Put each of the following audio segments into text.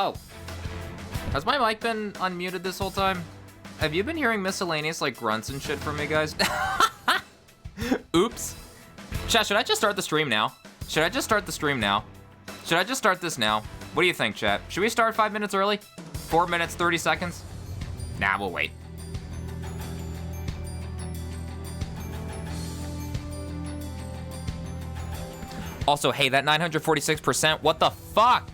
Oh. Has my mic been unmuted this whole time? Have you been hearing miscellaneous, like, grunts and shit from me, guys? Oops. Chat, should I just start the stream now? Should I just start the stream now? Should I just start this now? What do you think, chat? Should we start 5 minutes early? 4 minutes, 30 seconds? Nah, we'll wait. Also, hey, that 946%, what the fuck?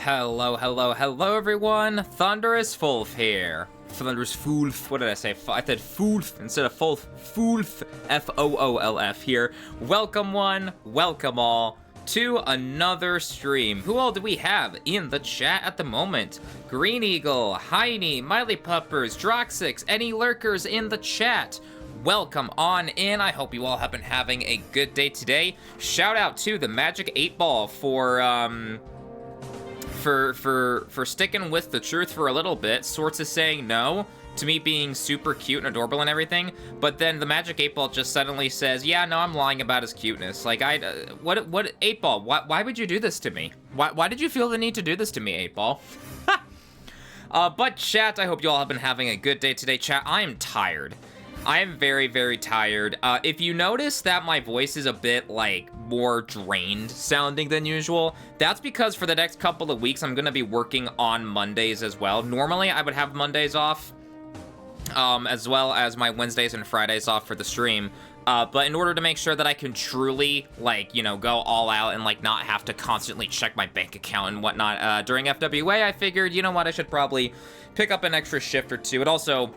Hello, hello, hello, everyone. Thunderous Fulf here. Thunderous Fulf. What did I say? I said Fulf instead of Fulf. Fulf. F-O-O-L-F here. Welcome one, welcome all to another stream. Who all do we have in the chat at the moment? Green Eagle, Heine, Miley Puppers, Droxix, any lurkers in the chat? Welcome on in. I hope you all have been having a good day today. Shout out to the Magic 8 Ball for sticking with the truth for a little bit, sorts of saying no to me being super cute and adorable and everything, but then the Magic 8 Ball just suddenly says, yeah, no, I'm lying about his cuteness. Like, what 8 Ball, why would you do this to me? Why did you feel the need to do this to me, 8 Ball? But chat, I hope you all have been having a good day today. Chat, I am tired. I am very, very tired. If you notice that my voice is a bit, like, more drained sounding than usual, that's because for the next couple of weeks, I'm gonna be working on Mondays as well. Normally, I would have Mondays off, as well as my Wednesdays and Fridays off for the stream. But in order to make sure that I can truly, like, you know, go all out and, like, not have to constantly check my bank account and whatnot, during FWA, I figured, you know what, I should probably pick up an extra shift or two. It also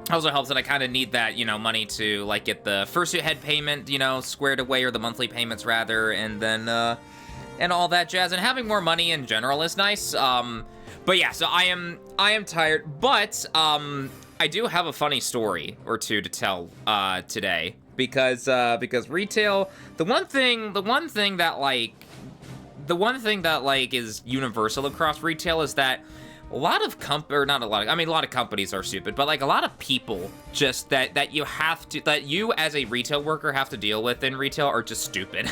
helps that I kind of need that, you know, money to, like, get the first head payment, you know, squared away, or the monthly payments, rather, and then, and all that jazz. And having more money in general is nice. But yeah, so I am tired, but, I do have a funny story or two to tell, today. Because retail, the one thing that is universal across retail is that a lot of companies are stupid, but like a lot of people just that you as a retail worker have to deal with in retail are just stupid.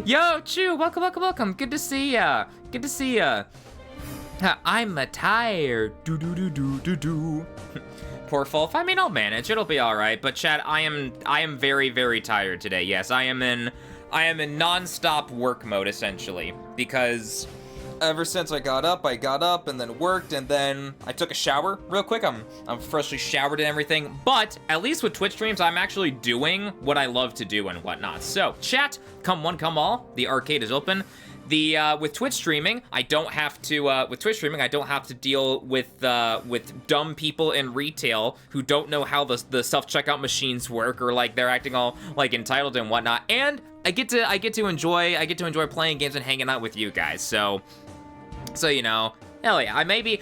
Yo, Chew, welcome. Good to see ya. I'm tired. Do. Poor Fulf. I mean, I'll manage. It'll be all right. But chat, I am very, very tired today. Yes, I am in non-stop work mode essentially, because ever since I got up and then worked, and then I took a shower real quick. I'm freshly showered and everything. But at least with Twitch streams, I'm actually doing what I love to do and whatnot. So chat, come one, come all. The arcade is open. With Twitch streaming, I don't have to deal with dumb people in retail who don't know how the self-checkout machines work, or like they're acting all like entitled and whatnot. And I get to enjoy playing games and hanging out with you guys. So you know, hell yeah, I may be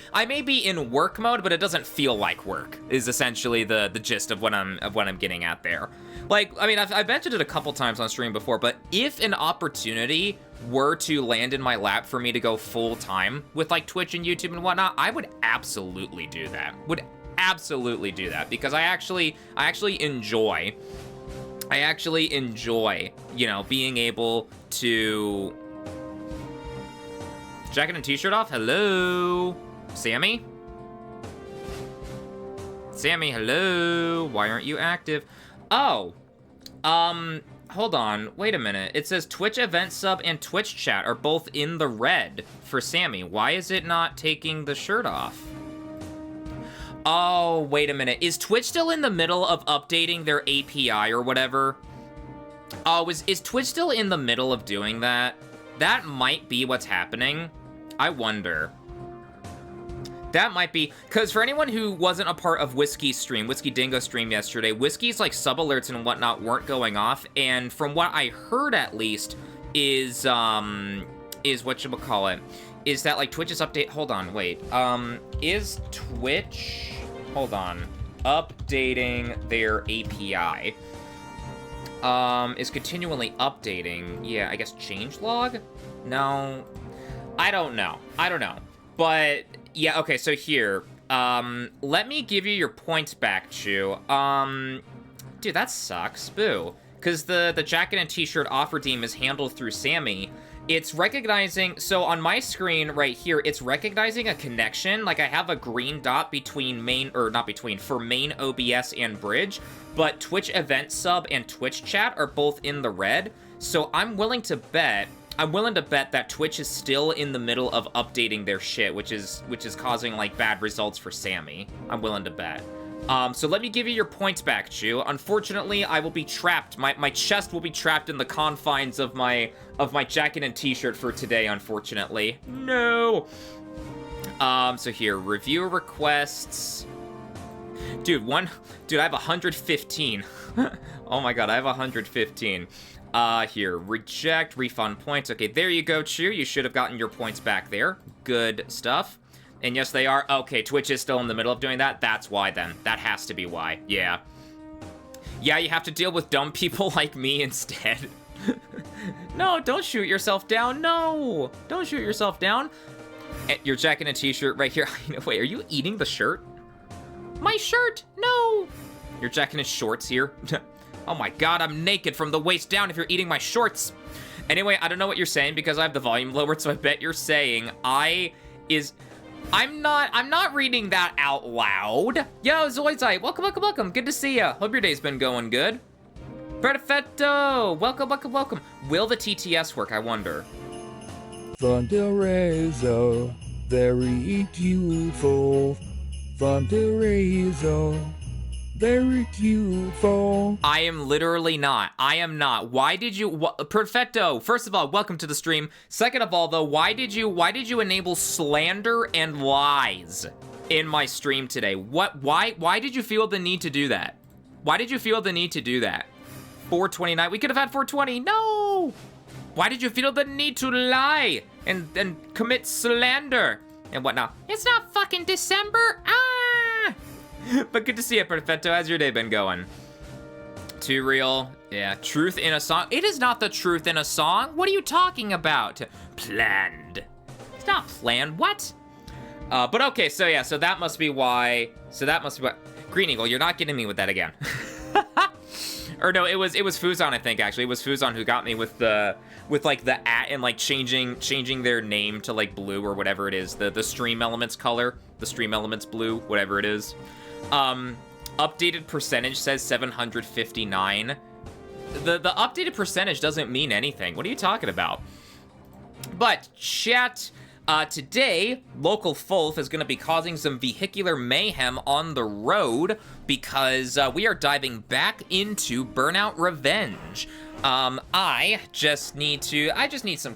in work mode, but it doesn't feel like work, is essentially the gist of what I'm getting at there. Like, I mean, I've mentioned it a couple times on stream before, but if an opportunity were to land in my lap for me to go full time with like Twitch and YouTube and whatnot, I would absolutely do that. Because I actually enjoy, you know, being able to... Jacket and t-shirt off? Hello? Sammy, hello? Why aren't you active? Oh, hold on, wait a minute. It says Twitch event sub and Twitch chat are both in the red for Sammy. Why is it not taking the shirt off? Oh, wait a minute. Is Twitch still in the middle of updating their API or whatever? Oh, is Twitch still in the middle of doing that? That might be what's happening. I wonder. That might be, because for anyone who wasn't a part of Whiskey's stream, Whiskey Dingo stream yesterday, Whiskey's like sub alerts and whatnot weren't going off, and from what I heard at least is whatchamacallit, is that like Twitch's update, hold on, wait, is Twitch, hold on, updating their API, is continually updating, yeah, I guess changelog? No, I don't know, but yeah, okay, so here, let me give you your points back, Chew. Dude, that sucks, boo. Because the jacket and t-shirt offer team is handled through Sammy. It's recognizing, so on my screen right here, it's recognizing a connection. Like, I have a green dot between main, or not between, for main OBS and bridge, but Twitch event sub and Twitch chat are both in the red. So I'm willing to bet that Twitch is still in the middle of updating their shit, which is causing like bad results for Sammy. I'm willing to bet. So let me give you your points back, Chew. Unfortunately, I will be trapped. My chest will be trapped in the confines of my jacket and t-shirt for today, unfortunately. No! So here, reviewer requests. Dude, I have 115. Oh my god, I have 115. Here, reject, refund points. Okay, there you go, Chew. You should have gotten your points back there. Good stuff. And yes, they are. Okay, Twitch is still in the middle of doing that. That's why, then. That has to be why. Yeah. Yeah, you have to deal with dumb people like me instead. No, don't shoot yourself down. No! Don't shoot yourself down. Your jacket and t-shirt right here. Wait, are you eating the shirt? My shirt! No! Your jacket and shorts here. Oh my god, I'm naked from the waist down if you're eating my shorts. Anyway, I don't know what you're saying because I have the volume lowered, so I bet you're saying I'm not reading that out loud. Yo, Zoidzite, welcome. Good to see ya. Hope your day's been going good. Perfetto, welcome. Will the TTS work, I wonder? Thunderrazor, very beautiful. Thunderrazor, very beautiful. I am literally not. I am not. Why did you... Perfecto. First of all, welcome to the stream. Second of all, though, why did you enable slander and lies in my stream today? Why did you feel the need to do that? Why did you feel the need to do that? 429. We could have had 420. No! Why did you feel the need to lie and commit slander and whatnot? It's not fucking December. Ah! But good to see you, Perfetto. How's your day been going? Too real. Yeah, truth in a song. It is not the truth in a song. What are you talking about? Planned. It's not planned. What? But okay, so yeah, so that must be why. Green Eagle, you're not getting me with that again. Or no, it was Fuzon, I think, actually. It was Fuzon who got me with like the at and like changing their name to like blue or whatever it is. The stream elements color. The stream elements blue, whatever it is. Updated percentage says 759. The updated percentage doesn't mean anything. What are you talking about? But chat, today, local Fulf is going to be causing some vehicular mayhem on the road because we are diving back into Burnout Revenge. I just need some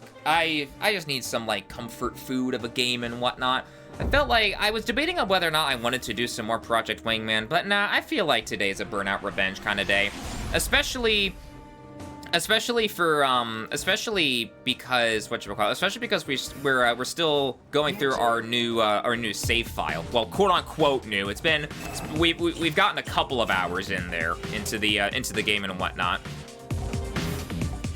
like comfort food of a game and whatnot. I felt like I was debating on whether or not I wanted to do some more Project Wingman, but nah, I feel like today's a Burnout Revenge kind of day, especially because we're still going through our new save file. Well, quote unquote new. We've gotten a couple of hours in there into the game and whatnot.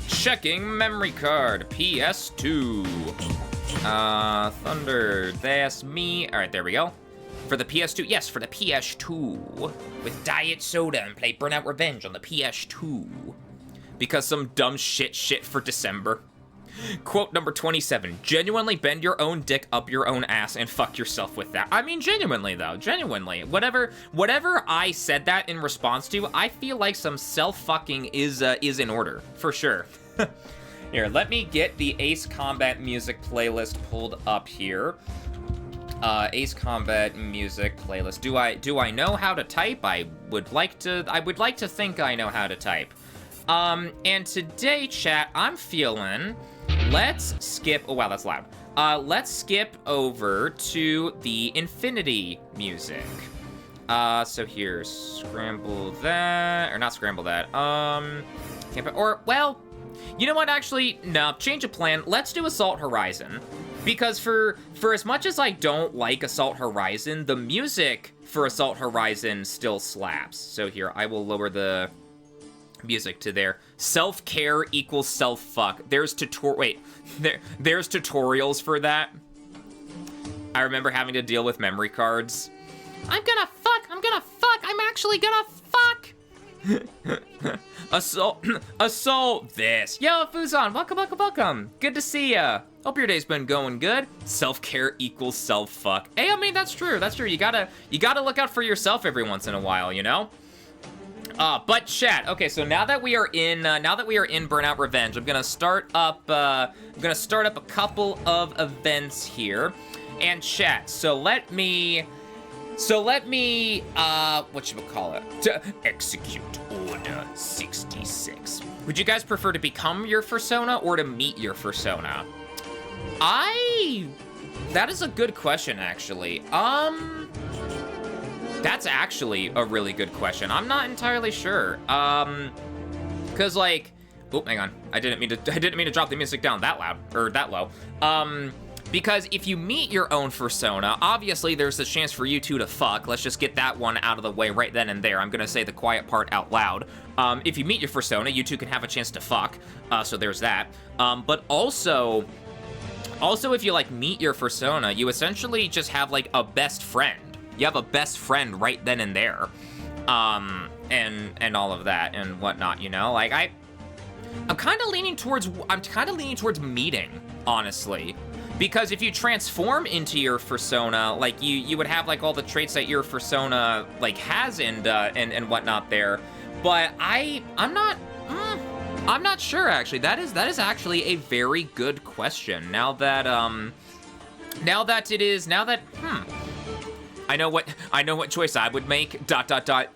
Checking memory card, PS2. Thunder, that's me. All right, there we go. For the PS2, yes, for the PS2. With Diet Soda and play Burnout Revenge on the PS2. Because some dumb shit for December. Quote number 27, genuinely bend your own dick up your own ass and fuck yourself with that. I mean, genuinely though, genuinely. Whatever I said that in response to, I feel like some self-fucking is in order, for sure. Here, let me get the Ace Combat music playlist pulled up here. Ace Combat music playlist. Do I know how to type? I would like to think I know how to type. And today, chat, I'm feeling, let's skip, oh wow, that's loud. Let's skip over to the Infinity music. So here, scramble that, or not scramble that, well, you know what, actually, no, change of plan, let's do Assault Horizon. Because for as much as I don't like Assault Horizon, the music for Assault Horizon still slaps. So here, I will lower the music to there. Self-care equals self-fuck. There's tutorials for that. I remember having to deal with memory cards. I'm gonna fuck, I'm actually gonna fuck! Assault this. Yo, Fuzon, welcome. Good to see ya. Hope your day's been going good. Self-care equals self-fuck. Hey, I mean, that's true. You gotta look out for yourself every once in a while, you know? But chat, okay, so now that we are in Burnout Revenge, I'm gonna start up a couple of events here. And chat, so let me So let me, whatchamacallit, to execute Order 66. Would you guys prefer to become your fursona or to meet your fursona? That is a good question, actually. That's actually a really good question. I'm not entirely sure. Cause like, oh, hang on. I didn't mean to drop the music down that loud, or that low. Because if you meet your own fursona, obviously there's a chance for you two to fuck. Let's just get that one out of the way right then and there. I'm gonna say the quiet part out loud. If you meet your fursona, you two can have a chance to fuck. So there's that. But also if you like meet your fursona, you essentially just have like a best friend. You have a best friend right then and there. And all of that and whatnot, you know? Like I'm kind of leaning towards meeting, honestly. Because if you transform into your fursona, like you would have like all the traits that your fursona like has and whatnot there. But I'm not sure actually. That is actually a very good question. Now that I know what choice I would make, ...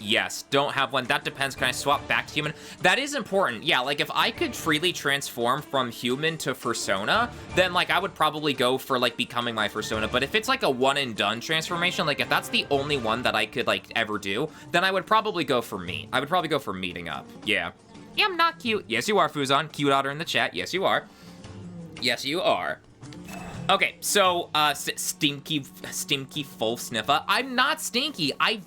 Yes, don't have one. That depends. Can I swap back to human? That is important. Yeah, like if I could freely transform from human to fursona, then like I would probably go for like becoming my fursona. But if it's like a one and done transformation, like if that's the only one that I could like ever do, then I would probably go for me. I would probably go for meeting up. Yeah. Yeah, I'm not cute. Yes, you are, Fuzon. Cute otter in the chat. Yes, you are. Yes, you are. Okay, so, stinky full sniffer. I'm not stinky. I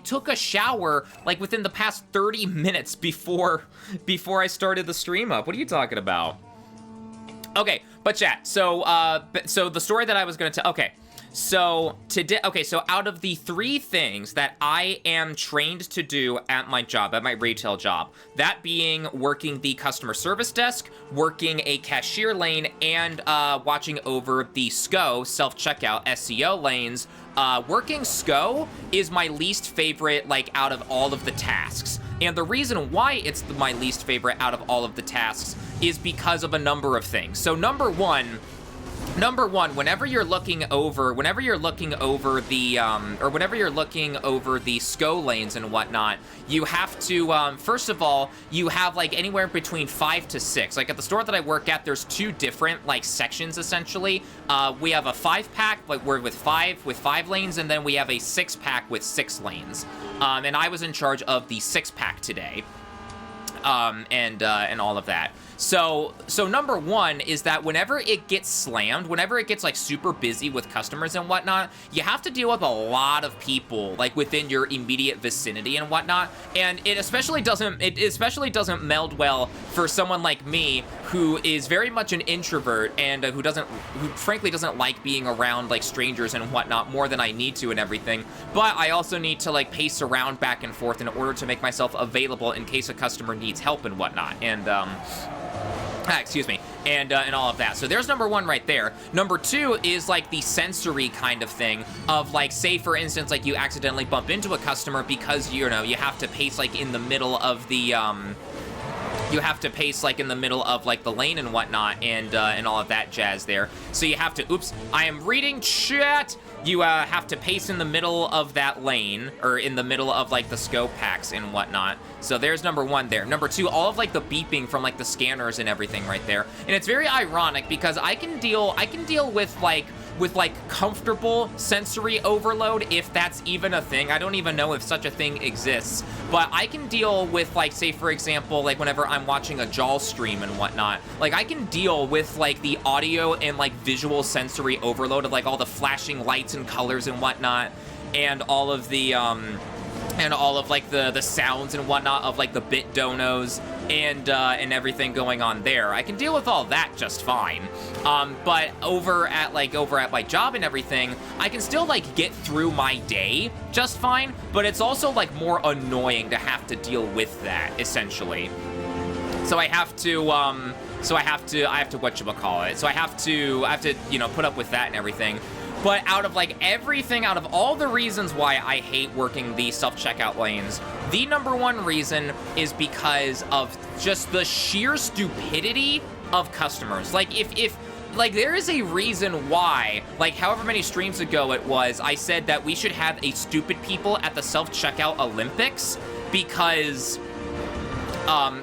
took a shower, like, within the past 30 minutes before I started the stream up. What are you talking about? Okay, but chat, so the story that I was gonna tell, okay. So, so out of the 3 things that I am trained to do at my job, at my retail job, that being working the customer service desk, working a cashier lane, and watching over the SCO, self-checkout, SEO lanes, working SCO is my least favorite, like, out of all of the tasks. And the reason why it's my least favorite out of all of the tasks is because of a number of things. So, number one, whenever you're looking over the SCO lanes and whatnot, you have to, first of all, you have like anywhere between 5 to 6. Like at the store that I work at, there's 2 different like sections essentially. We have a 5-pack, like we're with 5 lanes, and then we have a 6-pack with 6 lanes. And I was in charge of the 6-pack today. And all of that. So number one is that whenever it gets slammed, whenever it gets like super busy with customers and whatnot, you have to deal with a lot of people like within your immediate vicinity and whatnot. And it especially doesn't meld well for someone like me who is very much an introvert and who frankly doesn't like being around like strangers and whatnot more than I need to and everything. But I also need to like pace around back and forth in order to make myself available in case a customer needs help and whatnot. And excuse me, and all of that. So there's number one right there. Number two is like the sensory kind of thing of like, say for instance, like you accidentally bump into a customer because you have to pace like in the middle of the like the lane and whatnot and all of that jazz there. So you have to, oops, I am reading chat. You have to pace in the middle of that lane, or in the middle of like the scope packs and whatnot. So there's number one there. Number two, all of like the beeping from like the scanners and everything right there. And it's very ironic because I can deal with comfortable sensory overload, if that's even a thing. I don't even know if such a thing exists, but I can deal with like, say for example, like whenever I'm watching a JAL stream and whatnot, like I can deal with like the audio and like visual sensory overload of like all the flashing lights and colors and whatnot, and all of the like the sounds and whatnot of like the bit donos and everything going on there. I can deal with all that just fine. But over at my job and everything, I can still like get through my day just fine, but it's also like more annoying to have to deal with that essentially. So I have to whatchamacallit. So I have to, put up with that and everything. But out of like everything, out of all the reasons why I hate working the self-checkout lanes, the number one reason is because of just the sheer stupidity of customers. Like if like, there is a reason why, like, however many streams ago it was, I said that we should have a stupid people at the self-checkout Olympics, because,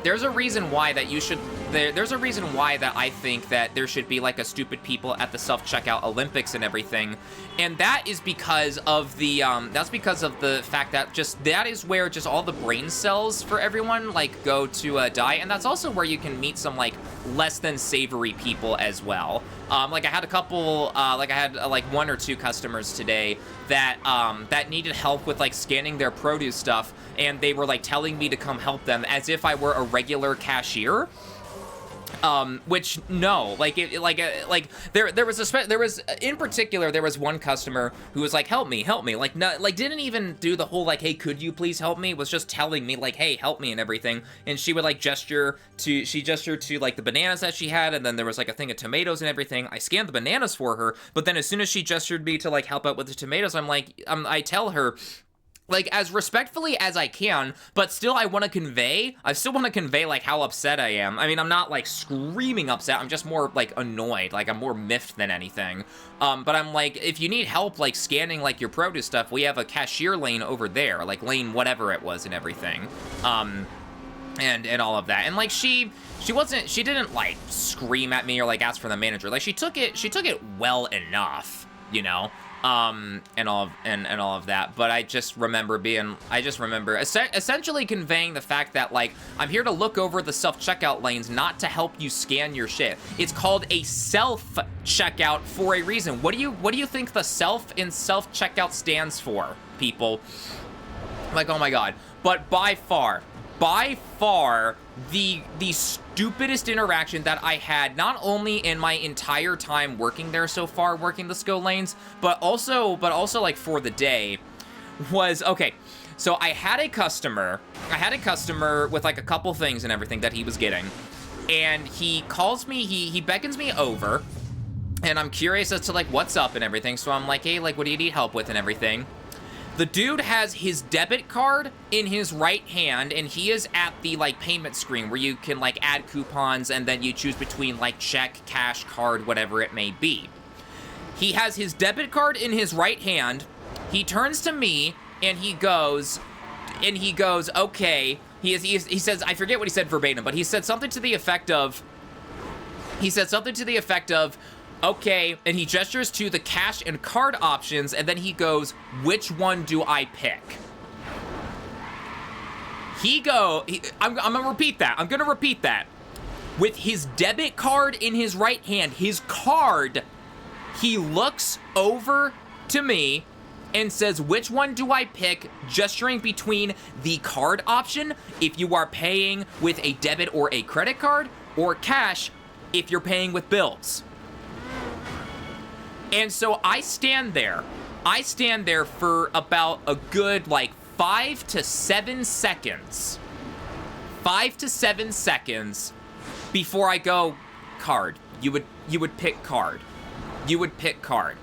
there's a reason why that you should, there's a reason why that I think that there should be, like, a stupid people at the self-checkout Olympics and everything, and that is because of the, that's because of the fact that that is where just all the brain cells for everyone, like, go to, die, and that's also where you can meet some, like, less than savory people as well. Like, I had a couple, like, I had, like, 1 or 2 customers today that, that needed help with, like, scanning their produce stuff, and they were, like, telling me to come help them as if I were a regular cashier. Which, no, like, there was, in particular, there was one customer who was like, help me, like, no, like, didn't even do the whole, like, hey, could you please help me, was just telling me, like, hey, help me and everything, and she would, like, she gestured to, like, the bananas that she had, and then there was, like, a thing of tomatoes and everything. I scanned the bananas for her, but then as soon as she gestured me to, like, help out with the tomatoes, I'm like, I tell her, like, as respectfully as I can, but still I still want to convey, like, how upset I am. I mean, I'm not, like, screaming upset, I'm just more, like, annoyed, like, I'm more miffed than anything. But I'm like, if you need help, like, scanning, like, your produce stuff, we have a cashier lane over there, like, lane whatever it was and everything. And all of that. And, like, she didn't, like, scream at me or, like, ask for the manager. Like, she took it well enough, you know? And all of that, but I just remember essentially conveying the fact that, like, I'm here to look over the self-checkout lanes, not to help you scan your shit. It's called a self-checkout for a reason. What do you think the self in self-checkout stands for, people? Like, oh my god. But by far, the stupidest interaction that I had, not only in my entire time working there so far, working the SCO lanes, but also like for the day, was, okay, so I had a customer with, like, a couple things and everything that he was getting, and he calls me, he beckons me over, and I'm curious as to, like, what's up and everything, so I'm like, hey, like, what do you need help with and everything? The dude has his debit card in his right hand, and he is at the, like, payment screen where you can, like, add coupons, and then you choose between, like, check, cash, card, whatever it may be. He has his debit card in his right hand. He turns to me, and he goes, okay. He says, I forget what he said verbatim, but he said something to the effect of, okay, and he gestures to the cash and card options, and then he goes, which one do I pick? I'm gonna repeat that. With his debit card in his right hand, his card, he looks over to me and says, which one do I pick, gesturing between the card option, if you are paying with a debit or a credit card, or cash, if you're paying with bills. And so I stand there for about a good, like, 5 to 7 seconds. 5 to 7 seconds before I go, card. You would pick card. You would pick card.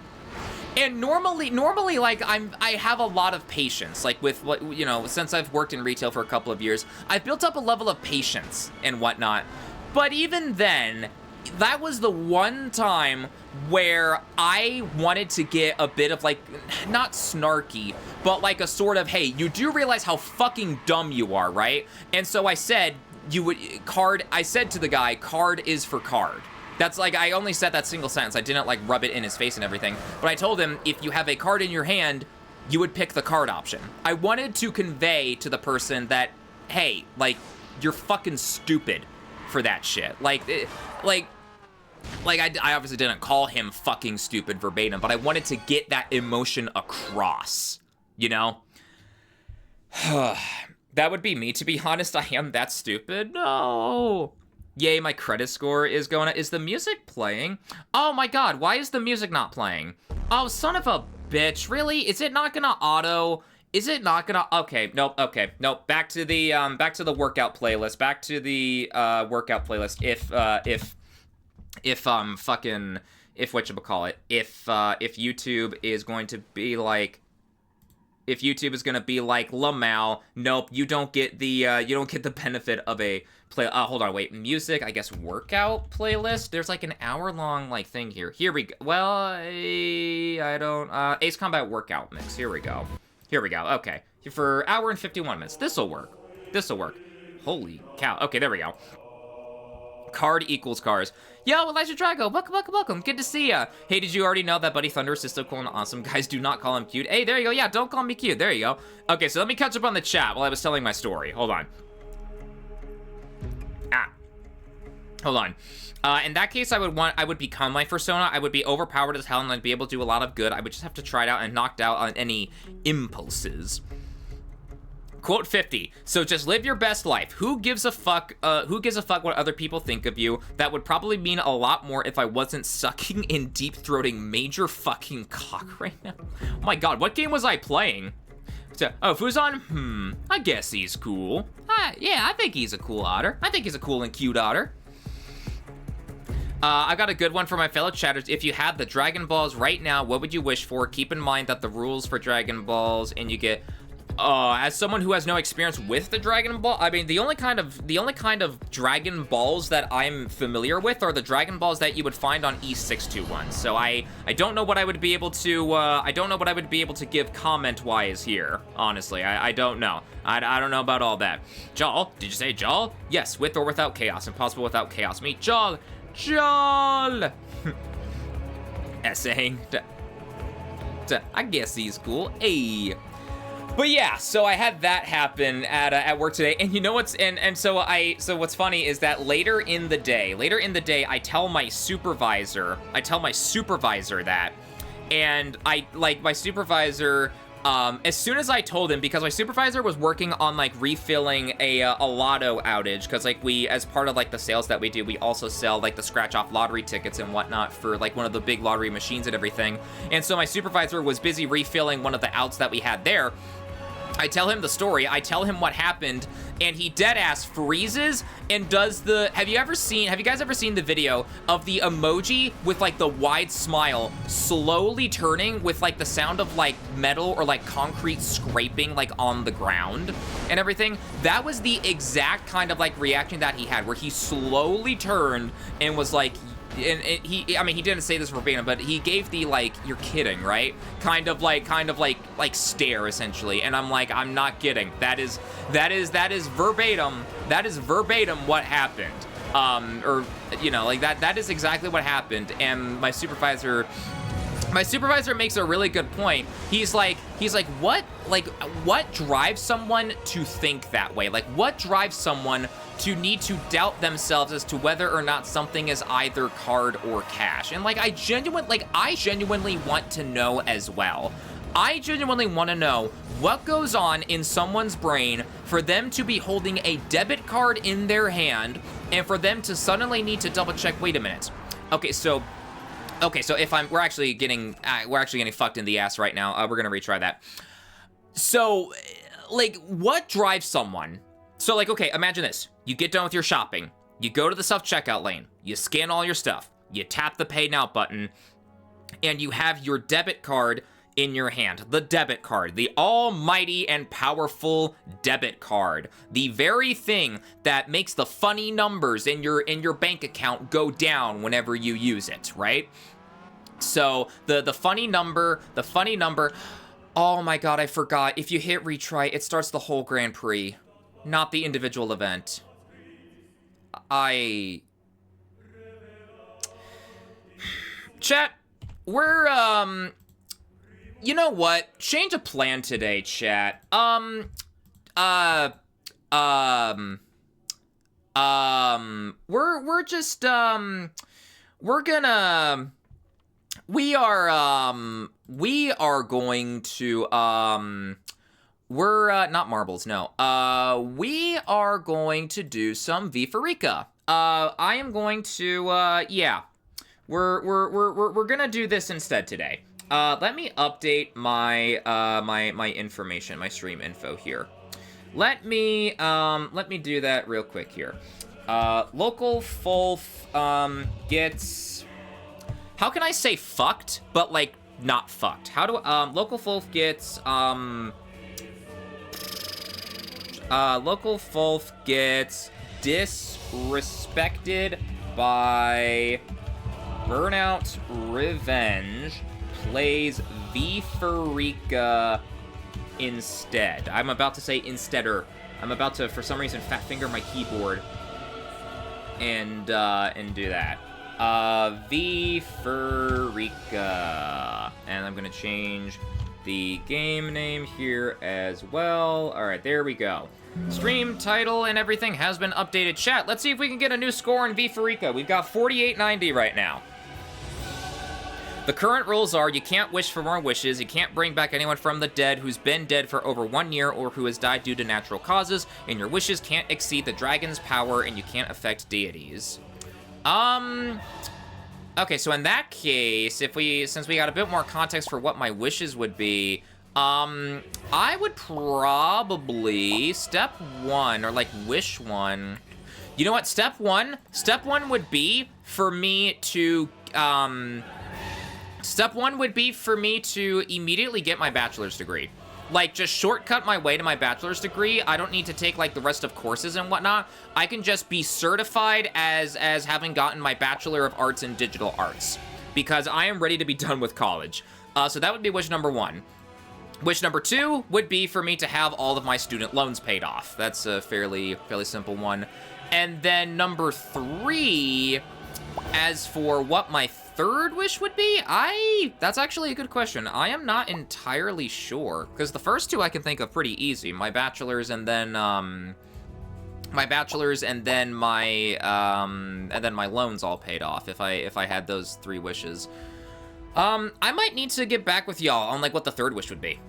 And normally, like, I have a lot of patience, like, with what, you know, since I've worked in retail for a couple of years, I've built up a level of patience and whatnot. But even then, that was the one time where I wanted to get a bit of, like, not snarky, but like a sort of, hey, you do realize how fucking dumb you are, right? And so I said, I said to the guy, card is for card. That's, like, I only said that single sentence. I didn't, like, rub it in his face and everything. But I told him, if you have a card in your hand, you would pick the card option. I wanted to convey to the person that, hey, like, you're fucking stupid for that shit. I obviously didn't call him fucking stupid verbatim, but I wanted to get that emotion across, you know? That would be me, to be honest. I am that stupid. No. Yay, my credit score is going up. Is the music playing? Oh my god, why is the music not playing? Oh, son of a bitch, really? Is it not gonna auto? Is it not gonna? Okay, nope. Back to the workout playlist. Back to the workout playlist. If whatchamacallit, if YouTube is going to be like, if YouTube is gonna be like, Lamau, nope, you don't get the benefit of a hold on, wait, music, I guess workout playlist. There's like an hour-long like thing here. Here we go. Well, I don't, Ace Combat workout mix. Here we go. Okay, for hour and 51 minutes. This'll work. Holy cow. Okay, there we go. Card equals cars. Yo, Elijah Drago, welcome. Good to see ya. Hey, did you already know that Buddy Thunderous is so cool and awesome? Guys, do not call him cute. Hey, there you go. Yeah, don't call me cute. There you go. Okay, so let me catch up on the chat while I was telling my story. Hold on. In that case, I would become my persona. I would be overpowered as hell and I'd be able to do a lot of good. I would just have to try it out and knocked out on any impulses. Quote 50. So just live your best life. Who gives a fuck what other people think of you? That would probably mean a lot more if I wasn't sucking and deep-throating major fucking cock right now. Oh my god, what game was I playing? So, oh, Fuzon? I guess he's cool. Yeah, I think he's a cool otter. I think he's a cool and cute otter. I got a good one for my fellow chatters. If you had the Dragon Balls right now, what would you wish for? Keep in mind that the rules for Dragon Balls, and you get... as someone who has no experience with the Dragon Ball, I mean, the only kind of Dragon Balls that I'm familiar with are the Dragon Balls that you would find on E621. So I don't know what I would be able to, give comment-wise here, honestly. I don't know. I don't know about all that. Jal, did you say Jal? Yes, with or without chaos. Impossible without chaos. Meet Jal. Essaying. I guess he's cool. Ayy. But yeah, so I had that happen at work today, and you know what's so what's funny is that later in the day, I tell my supervisor that, and my supervisor, as soon as I told him, because my supervisor was working on like refilling a lotto outage, because like we, as part of like the sales that we do, we also sell like the scratch off lottery tickets and whatnot for like one of the big lottery machines and everything, and so my supervisor was busy refilling one of the outs that we had there. I tell him the story, I tell him what happened, and he deadass freezes and does the, have you guys ever seen the video of the emoji with like the wide smile slowly turning with like the sound of like metal or like concrete scraping like on the ground and everything? That was the exact kind of like reaction that he had, where he slowly turned and was like, and he didn't say this verbatim, but he gave the like, you're kidding, right? Kind of like stare essentially. And I'm like, I'm not kidding. That is verbatim what happened. Or, you know, like that is exactly what happened. And my supervisor makes a really good point. He's like, what drives someone to think that way? Like, what drives someone to need to doubt themselves as to whether or not something is either card or cash? And like, I genuinely want to know as well. I genuinely want to know what goes on in someone's brain for them to be holding a debit card in their hand and for them to suddenly need to double check, wait a minute. Okay, so if we're actually getting fucked in the ass right now. We're gonna retry that. So, like, what drives someone? So, like, okay, imagine this. You get done with your shopping. You go to the self-checkout lane. You scan all your stuff. You tap the Pay Now button. And you have your debit card in your hand. The debit card. The almighty and powerful debit card. The very thing that makes the funny numbers in your bank account go down whenever you use it, right? So, the funny number, oh my god, I forgot. If you hit retry, it starts the whole Grand Prix, not the individual event. Chat, we're, you know what? Change of plan today, chat. We are going to, not marbles, no. We are going to do some VFurrika. I am going to, yeah. We're gonna do this instead today. Let me update my, my information, my stream info here. Let me do that real quick here. Local Fulf, gets... How can I say fucked, but like not fucked. How do, local Fulf gets, local Fulf gets disrespected by Burnout Revenge, plays VFurrika instead. I'm about to say insteader. I'm about to, for some reason, fat finger my keyboard and do that. VFurrika. And I'm gonna change the game name here as well. Alright, there we go. Stream title and everything has been updated. Chat, let's see if we can get a new score in VFurrika. We've got 4890 right now. The current rules are you can't wish for more wishes, you can't bring back anyone from the dead who's been dead for over 1 year or who has died due to natural causes, and your wishes can't exceed the dragon's power, and you can't affect deities. Okay, so in that case, since we got a bit more context for what my wishes would be, I would probably, step 1, or like wish 1, you know what, step 1 would be for me to, Step 1 would be for me to immediately get my bachelor's degree. Like, just shortcut my way to my bachelor's degree. I don't need to take, like, the rest of courses and whatnot. I can just be certified as having gotten my Bachelor of Arts in Digital Arts. Because I am ready to be done with college. So that would be wish number 1. Wish number 2 would be for me to have all of my student loans paid off. That's a fairly simple one. And then number 3, as for what my third wish would be, that's actually a good question. I am not entirely sure, because the first 2 I can think of pretty easy. My bachelor's and then, my loans all paid off if I had those 3 wishes. I might need to get back with y'all on, like, what the third wish would be.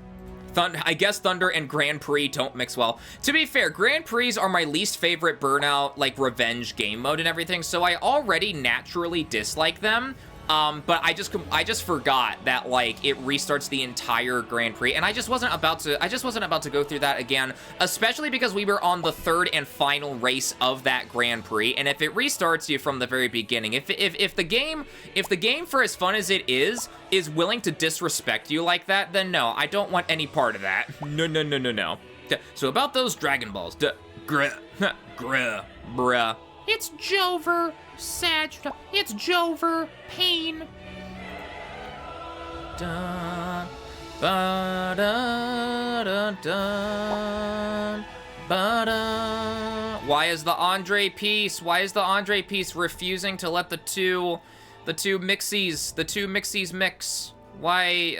I guess Thunder and Grand Prix don't mix well. To be fair, Grand Prix are my least favorite Burnout, like, revenge game mode and everything, so I already naturally dislike them. But I just forgot that, like, it restarts the entire Grand Prix, and I just wasn't about to go through that again, especially because we were on the 3rd and final race of that Grand Prix, and if it restarts you from the very beginning, if the game, for as fun as it is willing to disrespect you like that, then no, I don't want any part of that. No. So about those Dragon Balls, bruh. It's Jover, it's Jover, pain. Dun, ba, da, da, dun, ba, da. Why is the Andre piece refusing to let the two mixies mix? Why,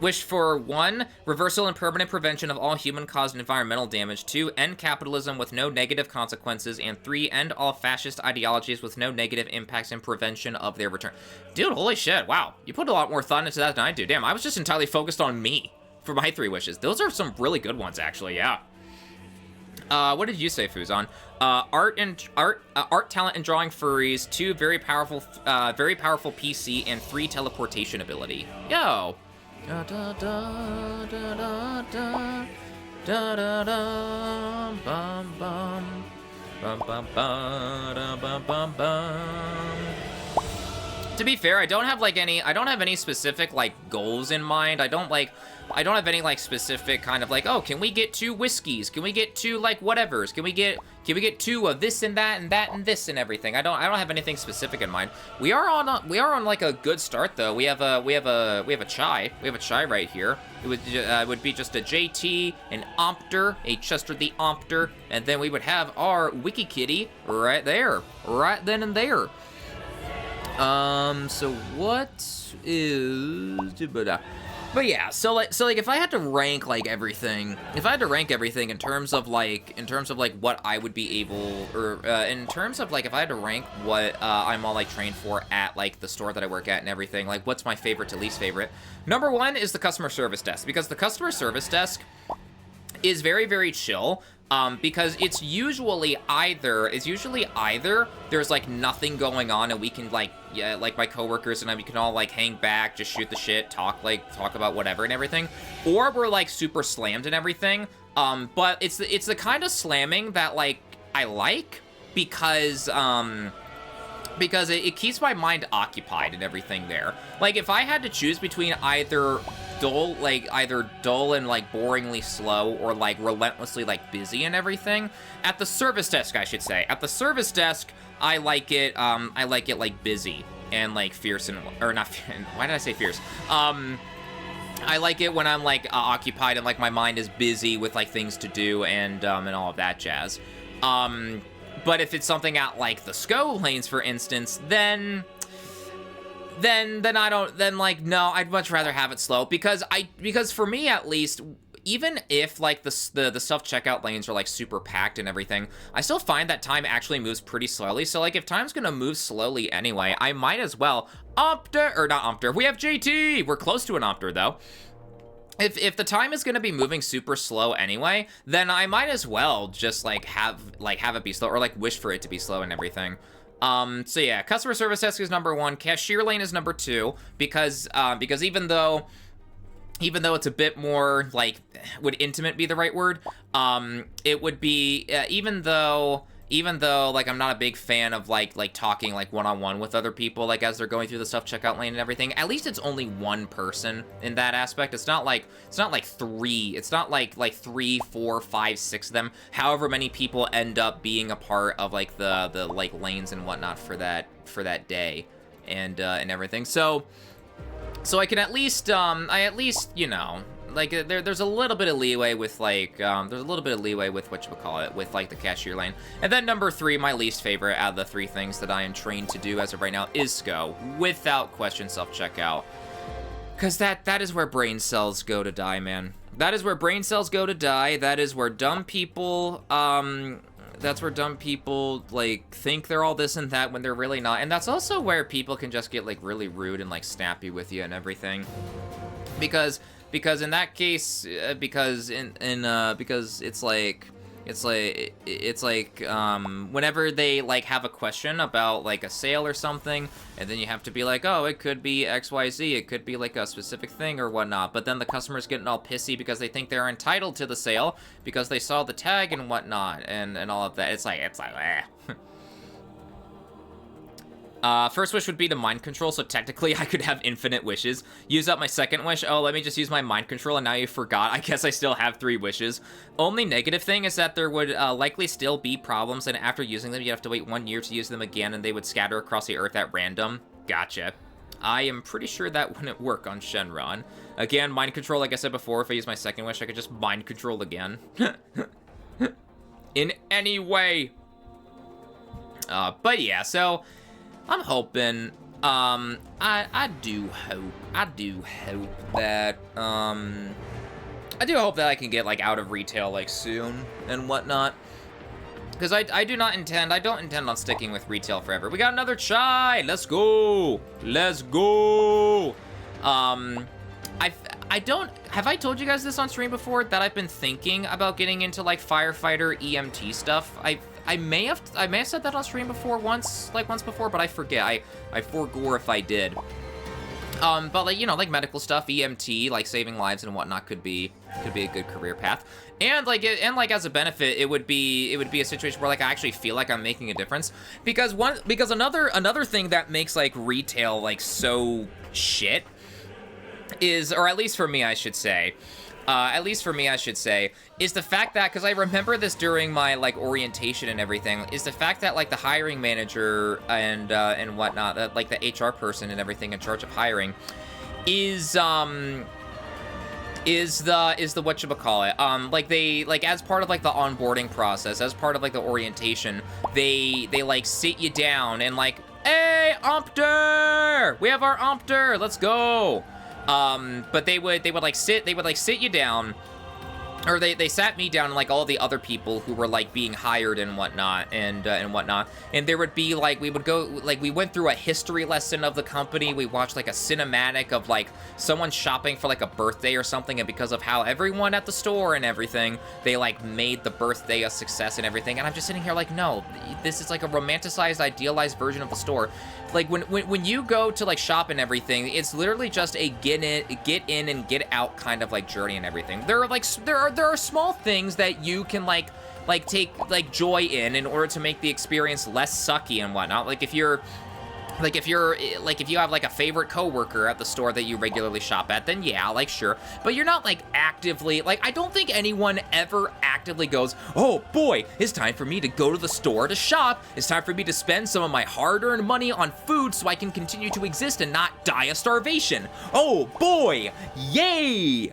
Wish for 1, reversal and permanent prevention of all human-caused environmental damage. 2, end capitalism with no negative consequences. And 3, end all fascist ideologies with no negative impacts and prevention of their return. Dude, holy shit, wow. You put a lot more thought into that than I do. Damn, I was just entirely focused on me for my 3 wishes. Those are some really good ones, actually, yeah. What did you say, Fuzon? Art, talent, and drawing furries. 2, very powerful PC, and 3, teleportation ability. Yo. Da da da da da da da da da bum bum bum bum ba bum bum bum. To be fair, I don't have any specific like goals in mind. I don't have any like specific kind of like, oh, can we get 2 whiskeys? Can we get 2 like whatevers? Can we get 2 of this and that and that and this and everything? I don't have anything specific in mind. We are on like a good start though. We have a chai. We have a chai right here. It would be just a JT, an Ompter, a Chester the Ompter, and then we would have our Wiki Kitty right there, right then and there. So what is... But yeah, so like if I had to rank like everything, in terms of like what I would be able, or in terms of like if I had to rank what I'm all like trained for at like the store that I work at and everything, like what's my favorite to least favorite, number 1 is the customer service desk, because the customer service desk is very, very chill. Because it's usually either there's like nothing going on and we can like, yeah, like my coworkers and I, we can all like hang back, just shoot the shit, talk about whatever and everything, or we're like super slammed and everything. But it's the kind of slamming that like I like, because because it keeps my mind occupied and everything there. Like, if I had to choose between either dull and, like, boringly slow, or, like, relentlessly, like, busy and everything, at the service desk, I should say. At the service desk, I like it, like, busy and, like, fierce and, or not, why did I say fierce? I like it when I'm, like, occupied and, like, my mind is busy with, like, things to do and all of that jazz. But if it's something at, like, the SCO lanes, for instance, then I don't, then, like, no, I'd much rather have it slow, because for me, at least, even if, like, the self-checkout lanes are, like, super packed and everything, I still find that time actually moves pretty slowly. So, like, if time's gonna move slowly anyway, I might as well not Opter, we have JT! We're close to an Opter, though. If the time is going to be moving super slow anyway, then I might as well just, like, have it be slow, or, like, wish for it to be slow and everything. So yeah, customer service desk is number 1, cashier lane is number 2, because even though it's a bit more, like, would intimate be the right word? It would be, even though, like, I'm not a big fan of, like talking, like, one-on-one with other people, like, as they're going through the self-checkout lane and everything, at least it's only one person in that aspect. It's not like 3, it's not like 3, 4, 5, 6 of them, however many people end up being a part of, like, the like, lanes and whatnot for that day, and everything. So I can at least, you know, like, there's a little bit of leeway with, like, with, like, the cashier lane. And then number 3, my least favorite out of the 3 things that I am trained to do as of right now, is SCO. Without question, self-checkout. Because that is where brain cells go to die, man. That is where brain cells go to die. That is where dumb people, like, think they're all this and that when they're really not. And that's also where people can just get, like, really rude and, like, snappy with you and everything. Because in that case, because it's like whenever they, like, have a question about, like, a sale or something, and then you have to be like, oh, it could be XYZ, it could be, like, a specific thing or whatnot, but then the customer's getting all pissy because they think they're entitled to the sale because they saw the tag and whatnot, and all of that. It's like, eh. First wish would be to mind control, so technically I could have infinite wishes. Use up my second wish. Oh, let me just use my mind control, and now you forgot. I guess I still have 3 wishes. Only negative thing is that there would likely still be problems, and after using them, you have to wait 1 year to use them again, and they would scatter across the earth at random. Gotcha. I am pretty sure that wouldn't work on Shenron. Again, mind control, like I said before, if I use my second wish, I could just mind control again. In any way. But yeah, so I'm hoping, I do hope that, I can get, like, out of retail, like, soon and whatnot. Because I don't intend on sticking with retail forever. We got another chai! Let's go! Let's go! Have I told you guys this on stream before, that I've been thinking about getting into, like, firefighter EMT stuff? I may have said that on stream before once before, but I forget. I forgore if I did. But, like, you know, like, medical stuff, EMT, like, saving lives and whatnot could be a good career path. And like as a benefit, it would be a situation where, like, I actually feel like I'm making a difference. Because another thing that makes, like, retail, like, so shit is, or at least for me, I should say, is the fact that, because I remember this during my, like, orientation and everything, is the fact that, like, the hiring manager and whatnot, that, like, the HR person and everything in charge of hiring is the whatchamacallit, like, they, like, as part of, like, the onboarding process, as part of, like, the orientation, they like, sit you down and, like, hey, Ompter! We have our Ompter! Let's go! But they would like sit you down, or they sat me down and, like, all the other people who were, like, being hired and whatnot, and there would be, like, we went through a history lesson of the company. We watched, like, a cinematic of, like, someone shopping for, like, a birthday or something, and because of how everyone at the store and everything, they, like, made the birthday a success and everything, and I'm just sitting here like, no, this is, like, a romanticized, idealized version of the store. Like, when you go to, like, shop and everything, it's literally just a get in and get out kind of, like, journey and everything. There are small things that you can, like, like take like joy in order to make the experience less sucky and whatnot. Like if you have like a favorite coworker at the store that you regularly shop at, then yeah, like sure. But you're not like actively, like I don't think anyone ever actively goes, oh boy, it's time for me to go to the store to shop. It's time for me to spend some of my hard-earned money on food so I can continue to exist and not die of starvation. Oh boy, yay!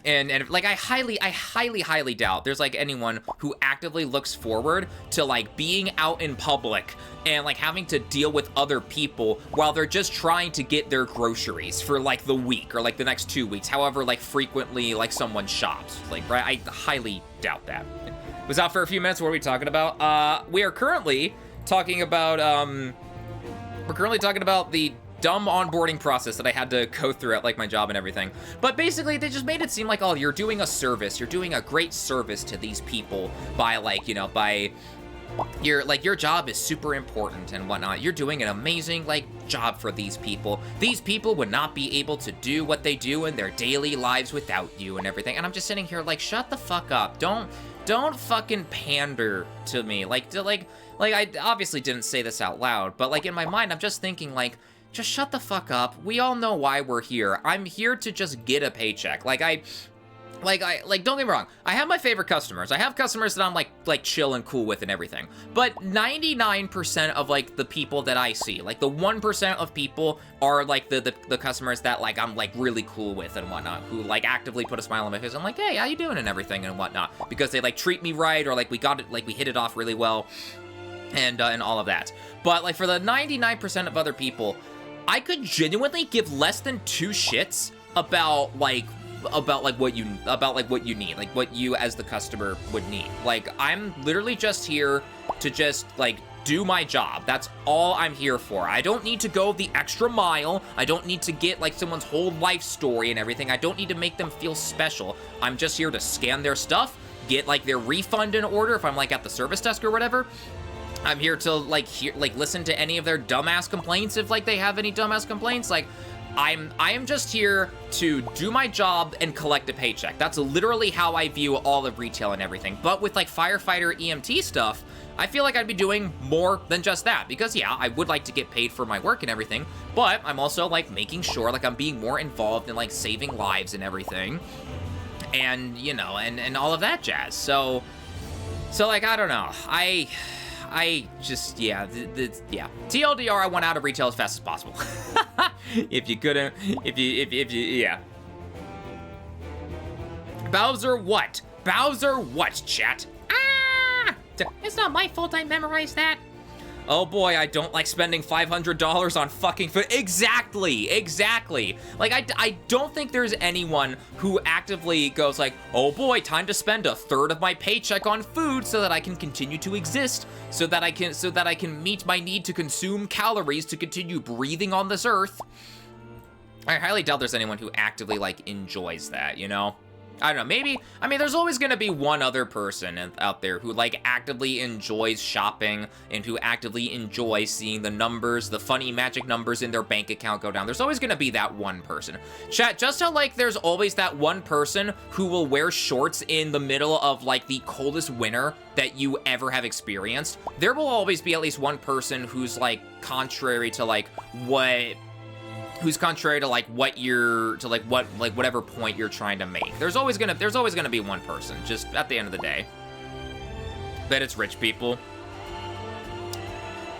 And like I highly doubt there's like anyone who actively looks forward to like being out in public and like having to deal with other people while they're just trying to get their groceries for like the week or like the next 2 weeks, however like frequently like someone shops. Like, right, I highly doubt that. Was out for a few minutes. What are we talking about? We are currently talking about the dumb onboarding process that I had to go through at like my job and everything. But basically they just made it seem like, oh, you're doing a service, you're doing a great service to these people by like, you know, by your job is super important and whatnot. You're doing an amazing like job for these people. These people would not be able to do what they do in their daily lives without you and everything. And I'm just sitting here like, shut the fuck up. Don't fucking pander to me. Like I obviously didn't say this out loud, but like in my mind I'm just thinking like, just shut the fuck up. We all know why we're here. I'm here to just get a paycheck. Like don't get me wrong. I have my favorite customers. I have customers that I'm like chill and cool with and everything. But 99% of like the people that I see, like the 1% of people are like the customers that like I'm like really cool with and whatnot, who like actively put a smile on my face. I'm like, hey, how you doing and everything and whatnot, because they like treat me right or like we hit it off really well and all of that. But like for the 99% of other people, I could genuinely give less than 2 shits about what you need, like what you as the customer would need. Like I'm literally just here to just like do my job. That's all I'm here for. I don't need to go the extra mile. I don't need to get like someone's whole life story and everything. I don't need to make them feel special. I'm just here to scan their stuff, get like their refund in order if I'm like at the service desk or whatever. I'm here to like listen to any of their dumbass complaints if like they have any dumbass complaints. Like I am just here to do my job and collect a paycheck. That's literally how I view all of retail and everything. But with like firefighter EMT stuff, I feel like I'd be doing more than just that, because yeah, I would like to get paid for my work and everything, but I'm also like making sure like I'm being more involved in like saving lives and everything. And you know, and all of that jazz. So like I don't know. I just, yeah, yeah. TLDR, I want out of retail as fast as possible. If you, yeah. Bowser what? Bowser what, chat? Ah! It's not my fault I memorized that. Oh boy, I don't like spending $500 on fucking food. Exactly. Like, I don't think there's anyone who actively goes like, oh boy, time to spend 1/3 of my paycheck on food so that I can continue to exist, so that I can meet my need to consume calories to continue breathing on this earth. I highly doubt there's anyone who actively, like, enjoys that, you know? I don't know, maybe, I mean, there's always gonna be one other person out there who, like, actively enjoys shopping and who actively enjoys seeing the numbers, the funny magic numbers in their bank account go down. There's always gonna be that one person. Chat, just how, like, there's always that one person who will wear shorts in the middle of, like, the coldest winter that you ever have experienced, there will always be at least one person who's, like, contrary to, like, whatever point you're trying to make. There's always gonna be one person, just at the end of the day. Bet it's rich people.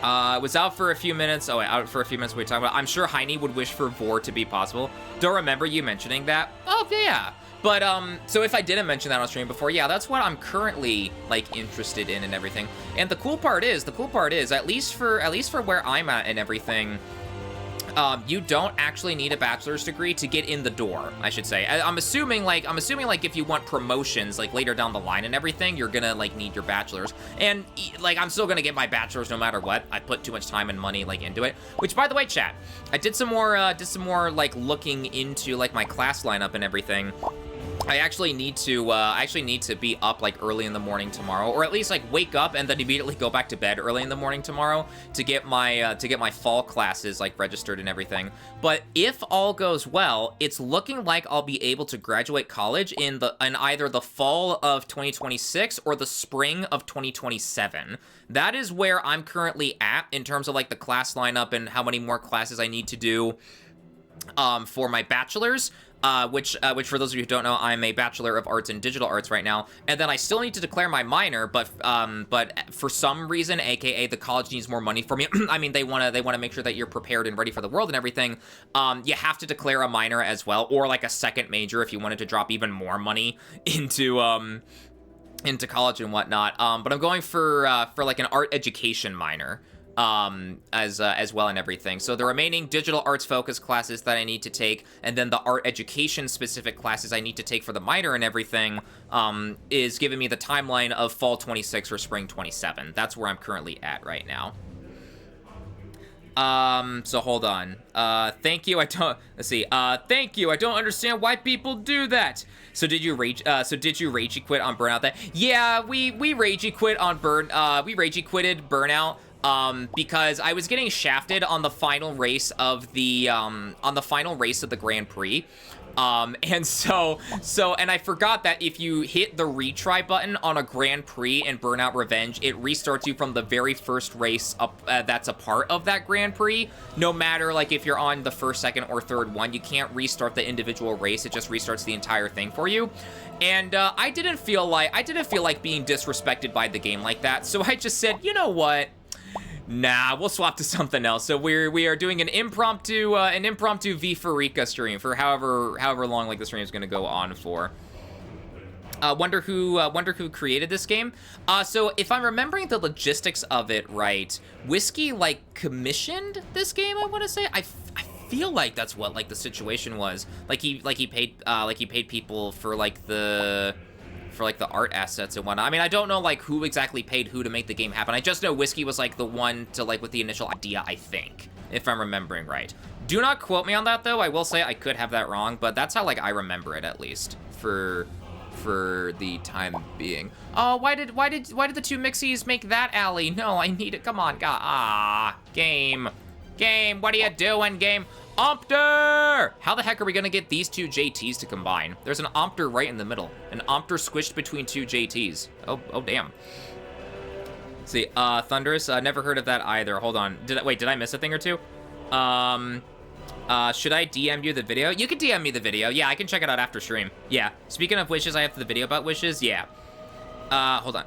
Was out for a few minutes. Oh wait, out for a few minutes. We talking about. I'm sure Heine would wish for VOR to be possible. Don't remember you mentioning that. Oh yeah. But so if I didn't mention that on stream before, yeah, that's what I'm currently like interested in and everything. And the cool part is, at least for where I'm at and everything. You don't actually need a bachelor's degree to get in the door, I should say. I'm assuming like if you want promotions like later down the line and everything, you're gonna like need your bachelor's. And like I'm still gonna get my bachelor's no matter what. I put too much time and money like into it. Which, by the way, chat, I did some more like looking into like my class lineup and everything. I actually need to be up like early in the morning tomorrow, or at least like wake up and then immediately go back to bed early in the morning tomorrow to get my fall classes like registered and everything. But if all goes well, it's looking like I'll be able to graduate college in either the fall of 2026 or the spring of 2027. That is where I'm currently at in terms of like the class lineup and how many more classes I need to do for my bachelor's. Which for those of you who don't know, I'm a Bachelor of Arts in Digital Arts right now, and then I still need to declare my minor, but for some reason, aka the college needs more money for me. I mean, they wanna make sure that you're prepared and ready for the world and everything. You have to declare a minor as well, or like a second major if you wanted to drop even more money into college and whatnot. But I'm going for like an art education minor. As well and everything. So the remaining digital arts focused classes that I need to take, and then the art education specific classes I need to take for the minor and everything, is giving me the timeline of fall 26 or spring 27. That's where I'm currently at right now. So hold on. Thank you. Let's see. Thank you. I don't understand why people do that. So did you rage quit on Burnout? Yeah, we rage quit on we rage quitted Burnout. Because I was getting shafted on the final race of the Grand Prix. And I forgot that if you hit the retry button on a Grand Prix in Burnout Revenge, it restarts you from the very first race up, that's a part of that Grand Prix. No matter, like, if you're on the first, second, or third one, you can't restart the individual race. It just restarts the entire thing for you. And, I didn't feel like being disrespected by the game like that, so I just said, you know what? Nah, we'll swap to something else. So we are doing an impromptu VFurrika stream for however long like the stream is gonna go on for. Wonder who created this game. So if I'm remembering the logistics of it right, Whiskey like commissioned this game. I want to say I feel like that's what like the situation was. Like he paid people for like the art assets and whatnot. I mean, I don't know, like, who exactly paid who to make the game happen. I just know Whiskey was, like, the one to, like, with the initial idea, I think, if I'm remembering right. Do not quote me on that, though. I will say I could have that wrong, but that's how, like, I remember it, at least, for the time being. Oh, why did the two Mixies make that alley? No, I need it. Come on, God. Game, what are you doing, game? Ompter! How the heck are we gonna get these two JTs to combine? There's an Ompter right in the middle. An Ompter squished between two JTs. Oh damn. Let's see, Thunderous, never heard of that either. Hold on, did I miss a thing or two? Should I DM you the video? You can DM me the video. Yeah, I can check it out after stream. Yeah, speaking of wishes, I have the video about wishes. Yeah. Hold on.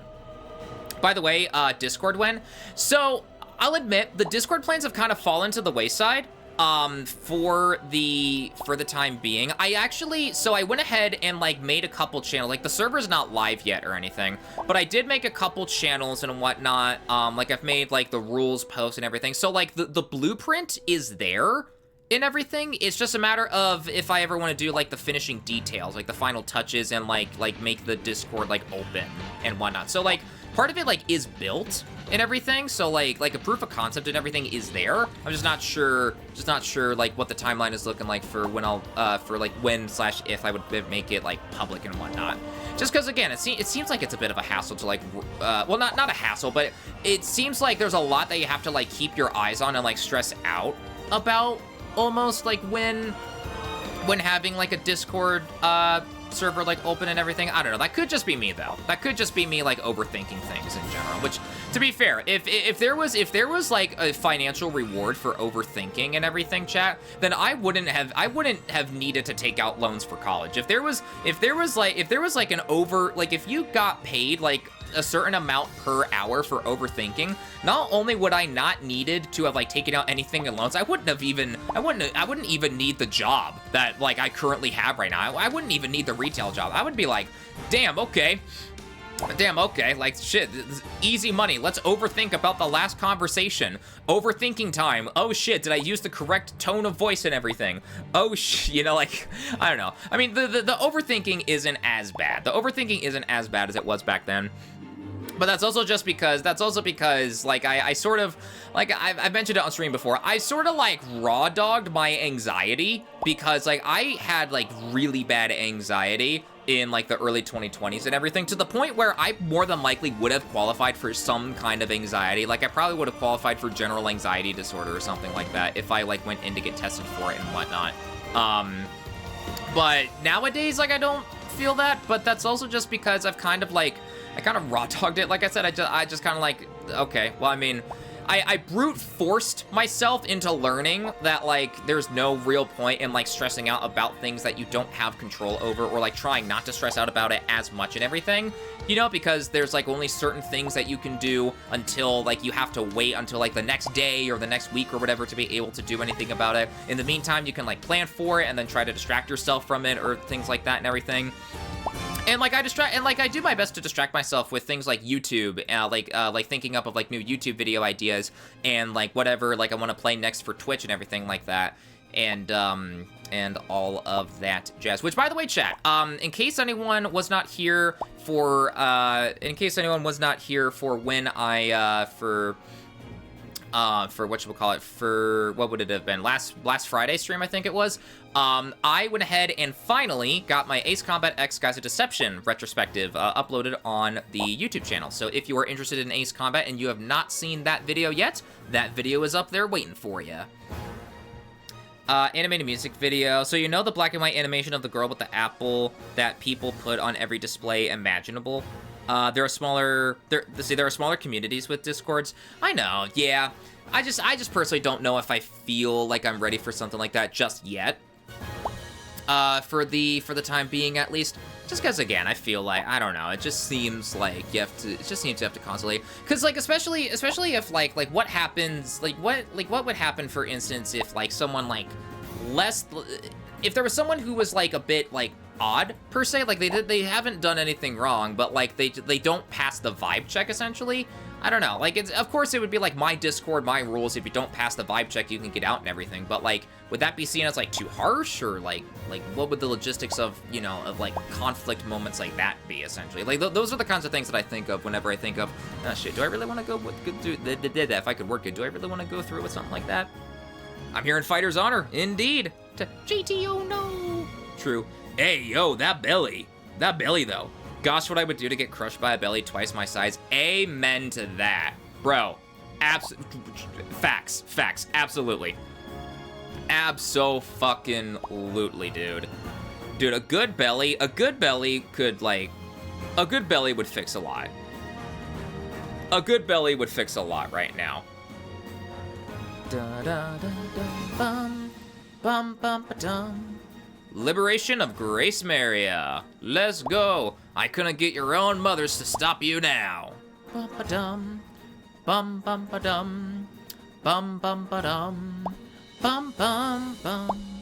By the way, Discord when? So, I'll admit, the Discord plans have kind of fallen to the wayside. For the time being. I went ahead and, like, made a couple channels. Like, the server's not live yet or anything, but I did make a couple channels and whatnot. Like, I've made, like, the rules posts and everything. So, like, the blueprint is there and everything. It's just a matter of if I ever want to do, like, the finishing details, like, the final touches and, like, make the Discord, like, open and whatnot. So, like, part of it, like, is built and everything, so, like a proof of concept and everything is there. I'm just not sure, like, what the timeline is looking like for when I'll, for, like, when/if I would make it, like, public and whatnot. Just because, again, it seems like it's a bit of a hassle to, like, well, not a hassle, but it seems like there's a lot that you have to, like, keep your eyes on and, like, stress out about, almost, like, when having, like, a Discord, server, like, open and everything. I don't know. That could just be me, though. That could just be me, like, overthinking things in general, which, to be fair, if there was like a financial reward for overthinking and everything, chat, then I wouldn't have needed to take out loans for college. If there was like an if you got paid like a certain amount per hour for overthinking, not only would I not needed to have, like, taken out anything in loans, I wouldn't even need the job that, like, I currently have right now. I wouldn't even need the retail job. I would be like, damn, okay, like, shit, easy money. Let's overthink about the last conversation. Overthinking time. Oh shit, did I use the correct tone of voice and everything? Oh you know, like, I don't know. I mean, the overthinking isn't as bad. The overthinking isn't as bad as it was back then. But that's also because, like, I sort of, like, I've mentioned it on stream before, I sort of, like, raw-dogged my anxiety, because, like, I had, like, really bad anxiety in like the early 2020s and everything, to the point where I more than likely would have qualified for some kind of anxiety. Like I probably would have qualified for general anxiety disorder or something like that if I like went in to get tested for it and whatnot. But nowadays, like I don't feel that, but that's also just because I've kind of like, I kind of raw dogged it. Like I said, I just kind of like, okay, well, I mean, I brute forced myself into learning that like there's no real point in like stressing out about things that you don't have control over, or like trying not to stress out about it as much and everything, you know, because there's like only certain things that you can do until like you have to wait until like the next day or the next week or whatever to be able to do anything about it. In the meantime, you can like plan for it and then try to distract yourself from it or things like that and everything. And like I do my best to distract myself with things like YouTube, like thinking up of like new YouTube video ideas and like whatever like I want to play next for Twitch and everything like that, and all of that jazz. Which, by the way, chat, in case anyone was not here for when I for whatchamacallit, for what would it have been, last Friday stream, I think it was. I went ahead and finally got my Ace Combat X Guys of Deception retrospective uploaded on the YouTube channel. So if you are interested in Ace Combat and you have not seen that video yet, that video is up there waiting for you. Animated music video. So you know the black and white animation of the girl with the apple that people put on every display imaginable? There are smaller communities with Discords. I know, yeah. I just personally don't know if I feel like I'm ready for something like that just yet. For the time being, at least. Just because, again, I feel like, I don't know, it just seems like you have to constantly, because, like, especially if, like, what happens, what would happen, for instance, if, like, someone, like, if there was someone who was, like, a bit, like, odd, per se, like, they haven't done anything wrong, but, like, they don't pass the vibe check, essentially. I don't know, like, of course it would be, like, my Discord, my rules, if you don't pass the vibe check, you can get out and everything, but, like, would that be seen as, like, too harsh, or, like, what would the logistics of, you know, of, like, conflict moments like that be, essentially? Like, those are the kinds of things that I think of whenever I think of, oh, shit, do I really want to go with, if I could work it, do I really want to go through with something like that? I'm here in Fighter's Honor, indeed. GTO, no! True. Hey, yo, that belly, though. Gosh, what I would do to get crushed by a belly twice my size. Amen to that. Bro, facts, absolutely. Abso-fucking-lutely, dude. Dude, a good belly could, like, a good belly would fix a lot. A good belly would fix a lot right now. Da-da-da-da-bum, bum-bum-ba-dum. Liberation of Grace Maria. Let's go. I couldn't get your own mothers to stop you now. Bum-ba-dum, bum-bum-ba-dum, bum-bum-ba-dum, bum-bum-bum.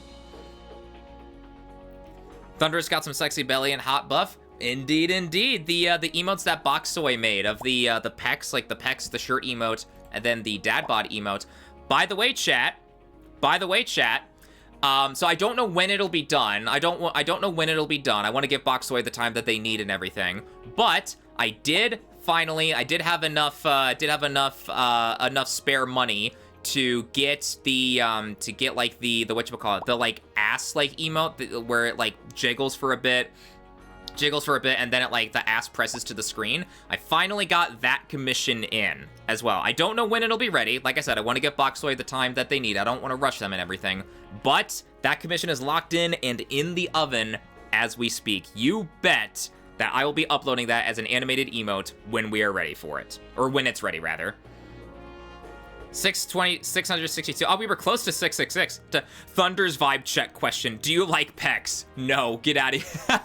Thunder's got some sexy belly and hot buff. Indeed, indeed. The emotes that Boxoy made of the pecs, like the pecs, the shirt emote, and then the dad bod emote. By the way, chat. So I don't know when it'll be done. I don't know when it'll be done. I want to give Boxoy the time that they need and everything. But I did have enough enough spare money to get the like the whatchamacallit, the like ass like emote where it like jiggles for a bit, and then it like the ass presses to the screen. I finally got that commission in as well. I don't know when it'll be ready. Like I said, I want to give Boxoy the time that they need. I don't want to rush them and everything. But that commission is locked in and in the oven as we speak. You bet that I will be uploading that as an animated emote when we are ready for it. Or when it's ready, rather. 662. Oh, we were close to 666. To Thunder's vibe check question. Do you like pecs? No, get out of here.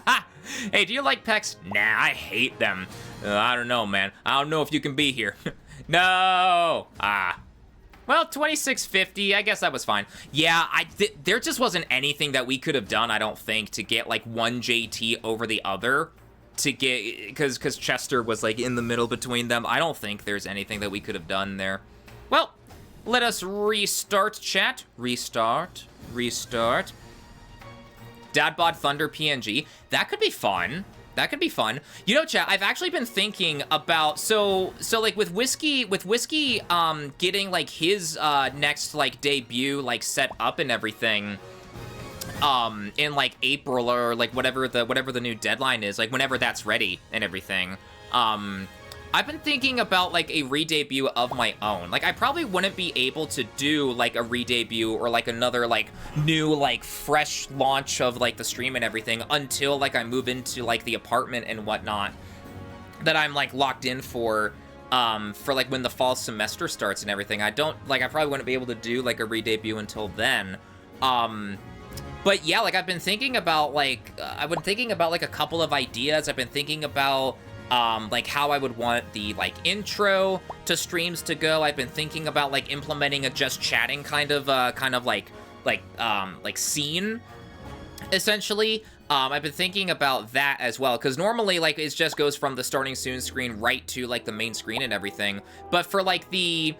Hey, do you like pecs? Nah, I hate them. I don't know, man. I don't know if you can be here. No! Well, 2650, I guess that was fine. Yeah, there just wasn't anything that we could have done, I don't think, to get, like, one JT over the other. To get, because Chester was, like, in the middle between them. I don't think there's anything that we could have done there. Well, let us restart, chat. Restart. Dadbod Thunder PNG. That could be fun. You know, chat, I've actually been thinking about, so like with Whiskey, getting like his next like debut like set up and everything. in like April or like whatever the new deadline is, like whenever that's ready and everything. I've been thinking about like a re-debut of my own. Like I probably wouldn't be able to do like a re-debut or like another like new like fresh launch of like the stream and everything until like I move into like the apartment and whatnot that I'm like locked in for like when the fall semester starts and everything. I probably wouldn't be able to do like a re-debut until then. But yeah, like I've been thinking about like a couple of ideas. I've been thinking about like how I would want the like intro to streams to go. I've been thinking about like implementing a just chatting kind of like scene, essentially. I've been thinking about that as well, because normally like it just goes from the starting soon screen right to like the main screen and everything. But for like the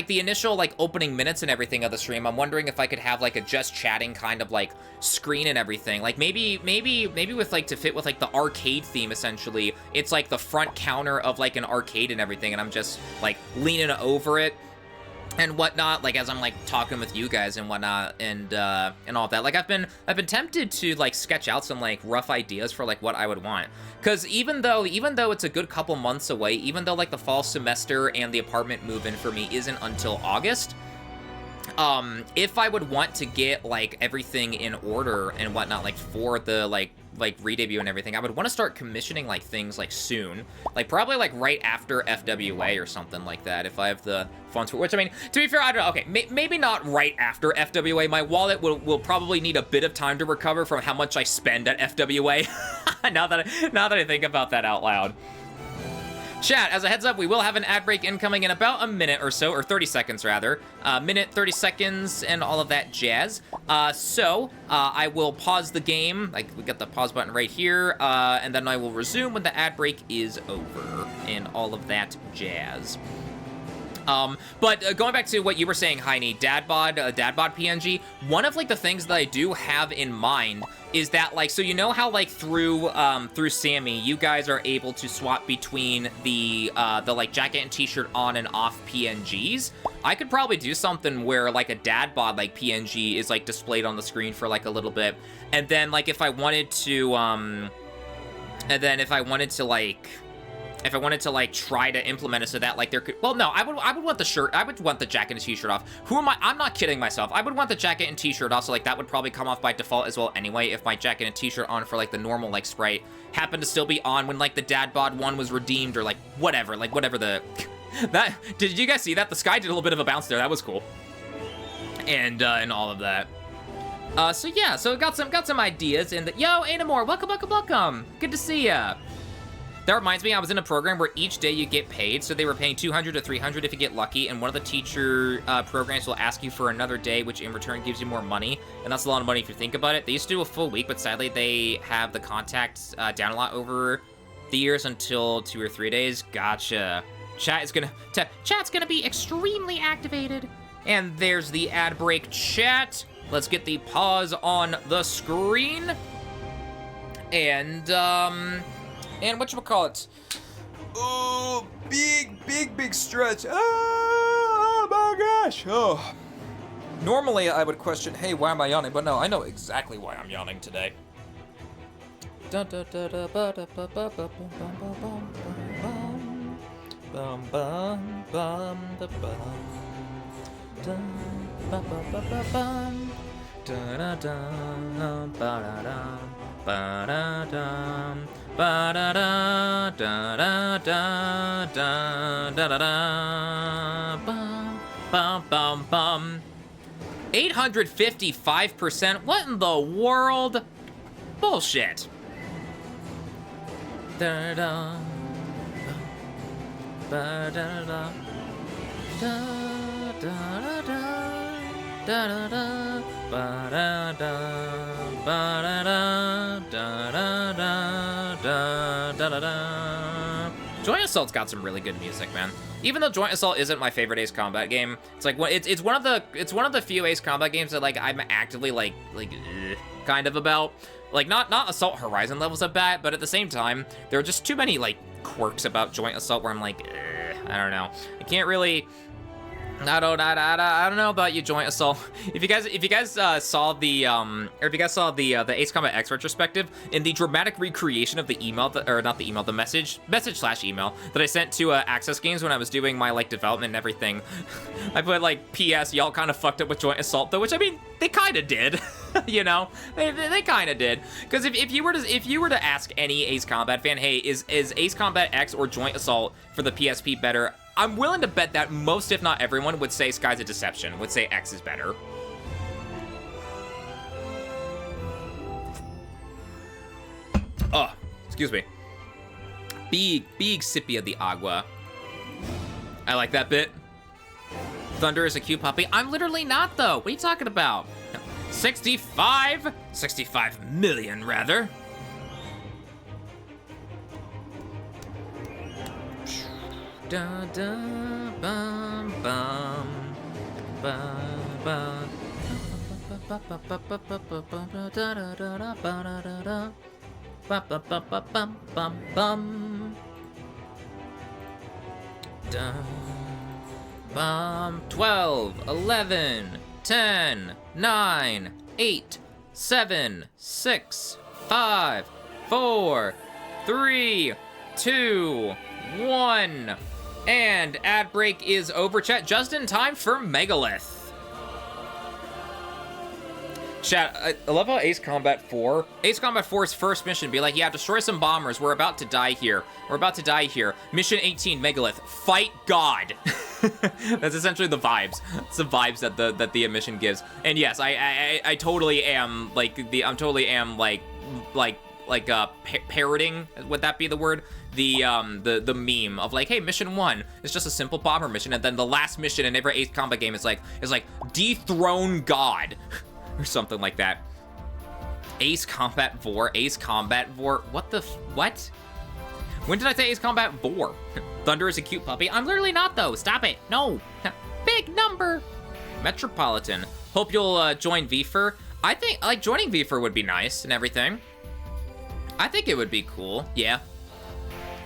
initial like opening minutes and everything of the stream, I'm wondering if I could have like a just chatting kind of like screen and everything. Like maybe with like to fit with like the arcade theme, essentially. It's like the front counter of like an arcade and everything, and I'm just like leaning over it and whatnot, like as I'm like talking with you guys and whatnot, and all of that. Like I've been tempted to like sketch out some like rough ideas for like what I would want, because even though it's a good couple months away, even though like the fall semester and the apartment move-in for me isn't until August, if I would want to get like everything in order and whatnot, like for the like re-debut and everything, I would want to start commissioning like things like soon, like probably like right after FWA or something like that, if I have the funds for, which I mean, to be fair, I don't know, okay, maybe not right after FWA. My wallet will probably need a bit of time to recover from how much I spend at FWA. now that I think about that out loud. Chat, as a heads up, we will have an ad break incoming in about a minute or so, or 30 seconds rather. Minute, 30 seconds, and all of that jazz. So I will pause the game. Like, we got the pause button right here, and then I will resume when the ad break is over, and all of that jazz. But going back to what you were saying, Heine, dadbod PNG, one of like the things that I do have in mind is that like, so you know how like through Sammy, you guys are able to swap between the like jacket and t-shirt on and off PNGs. I could probably do something where like a dadbod like PNG is like displayed on the screen for like a little bit, and then like if I wanted to try to implement it so that like there could, well, no, I would want the shirt, I would want the jacket and t-shirt off. Who am I? I'm not kidding myself. I would want the jacket and t-shirt off, so like that would probably come off by default as well anyway, if my jacket and t-shirt on for like the normal like sprite happened to still be on when like the dad bod one was redeemed, or like whatever the that, did you guys see that? The sky did a little bit of a bounce there. That was cool. And all of that. So yeah, so got some ideas, and yo, Anamore, welcome. Good to see ya. That reminds me, I was in a program where each day you get paid, so they were paying 200 to 300 if you get lucky, and one of the teacher programs will ask you for another day, which in return gives you more money, and that's a lot of money if you think about it. They used to do a full week, but sadly they have the contact down a lot over the years until 2 or 3 days. Gotcha. Chat's gonna be extremely activated. And there's the ad break, chat. Let's get the pause on the screen. And whatchamacallit? Oh, big stretch. Oh my gosh. Oh. Normally I would question, hey, why am I yawning? But no, I know exactly why I'm yawning today. Bum. 855%? What in the world? Bullshit. Joint Assault's got some really good music, man. Even though Joint Assault isn't my favorite Ace Combat game, it's like it's one of the few Ace Combat games that like I'm actively like kind of about. Like not Assault Horizon levels of bad, but at the same time, there are just too many like quirks about Joint Assault where I'm like, I don't know. I can't really I don't know about you, Joint Assault. If you guys saw the the Ace Combat X retrospective, in the dramatic recreation of the email, the message/email that I sent to Access Games when I was doing my like development and everything, I put like, P.S. Y'all kind of fucked up with Joint Assault though, which I mean they kind of did, you know, they kind of did. Because if you were to ask any Ace Combat fan, hey, is Ace Combat X or Joint Assault for the PSP better? I'm willing to bet that most, if not everyone, would say Sky's a Deception, would say X is better. Oh, excuse me. Big sippy of the agua. I like that bit. Thunder is a cute puppy. I'm literally not, though. What are you talking about? 65 million, rather. Da da bum bum bum bum bum 12 11 10 9 8 7 6 5 4 3 2 1 and ad break is over, chat. Just in time for Megalith. Chat, I love how Ace Combat 4's first mission be like, yeah, destroy some bombers. We're about to die here. Mission 18, Megalith, fight God. That's essentially the vibes. It's the vibes that the mission gives. And yes, I totally am parroting. Would that be the word? The meme of like, hey, mission 1 is just a simple bomber mission, and then the last mission in every Ace Combat game is like dethrone God or something like that. Ace Combat 4, what? When did I say Ace Combat 4? Thunder is a cute puppy. I'm literally not, though. Stop it. No. Big number. Metropolitan. Hope you'll join VFur. I think like joining VFur would be nice and everything. I think it would be cool. Yeah.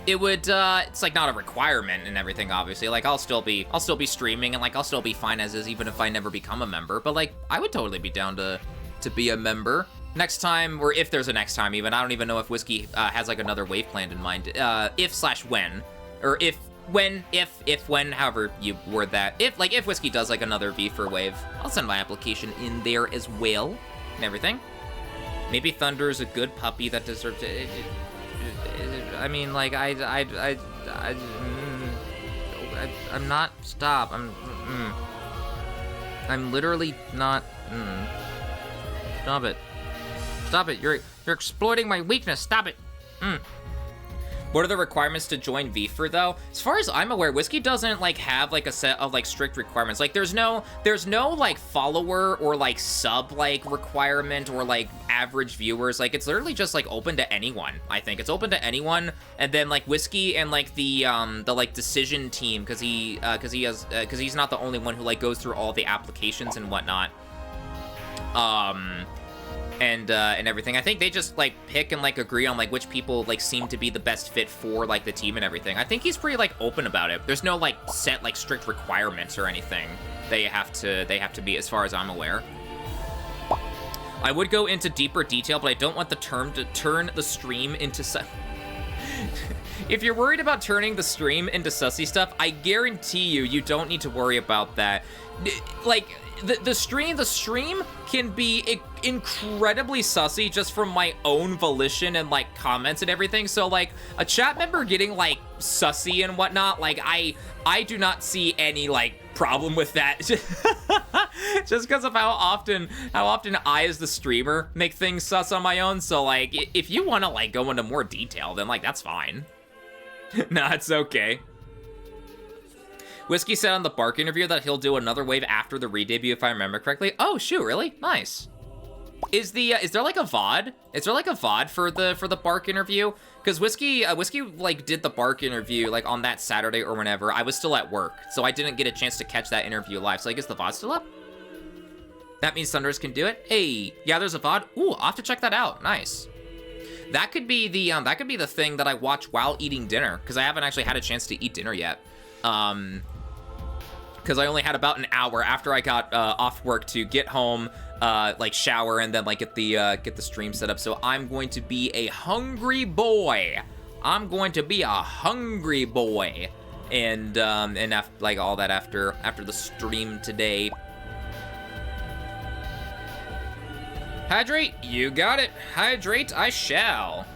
It would, it's like not a requirement and everything, obviously. Like I'll still be streaming and like I'll still be fine as is even if I never become a member. But like I would totally be down to be a member next time, or if there's a next time even. I don't even know if Whiskey has like another wave planned in mind. If/when, or when, however you word that. If Whiskey does like another VFur wave, I'll send my application in there as well and everything. Maybe Thunder is a good puppy that deserves it. I mean, like, I'm not, stop, I'm literally not, Stop it, you're exploiting my weakness, stop it, What are the requirements to join VFur though? As far as I'm aware, Whiskey doesn't like have like a set of like strict requirements. Like there's no like follower or like sub like requirement or like average viewers. Like it's literally just like open to anyone. I think it's open to anyone. And then like Whiskey and like the like decision team, because he's not the only one who like goes through all the applications and whatnot. And everything. I think they just like pick and like agree on like which people like seem to be the best fit for like the team and everything. I think he's pretty like open about it. There's no like set like strict requirements or anything they have to be, as far as I'm aware. I would go into deeper detail, but I don't want the term to turn the stream into If you're worried about turning the stream into sussy stuff, I guarantee you don't need to worry about that. Like the stream can be incredibly sussy just from my own volition and like comments and everything. So like a chat member getting like sussy and whatnot, like I do not see any like problem with that. Just because of how often I as the streamer make things sus on my own. So like if you want to like go into more detail, then like that's fine. Nah, it's okay. Whiskey said on the Bark interview that he'll do another wave after the re-debut, if I remember correctly. Oh, shoot, really? Nice. Is there like a VOD? Is there like a VOD for the Bark interview? Because Whiskey like did the Bark interview like on that Saturday or whenever. I was still at work, so I didn't get a chance to catch that interview live. So I guess the VOD's still up? That means Thunders can do it? Hey, yeah, there's a VOD. Ooh, I'll have to check that out. Nice. That could be the thing that I watch while eating dinner, because I haven't actually had a chance to eat dinner yet. because I only had about an hour after I got off work to get home, like shower, and then like get the stream set up. So I'm going to be a hungry boy. I'm going to be a hungry boy, and like all that after the stream today. Hydrate, you got it. Hydrate, I shall.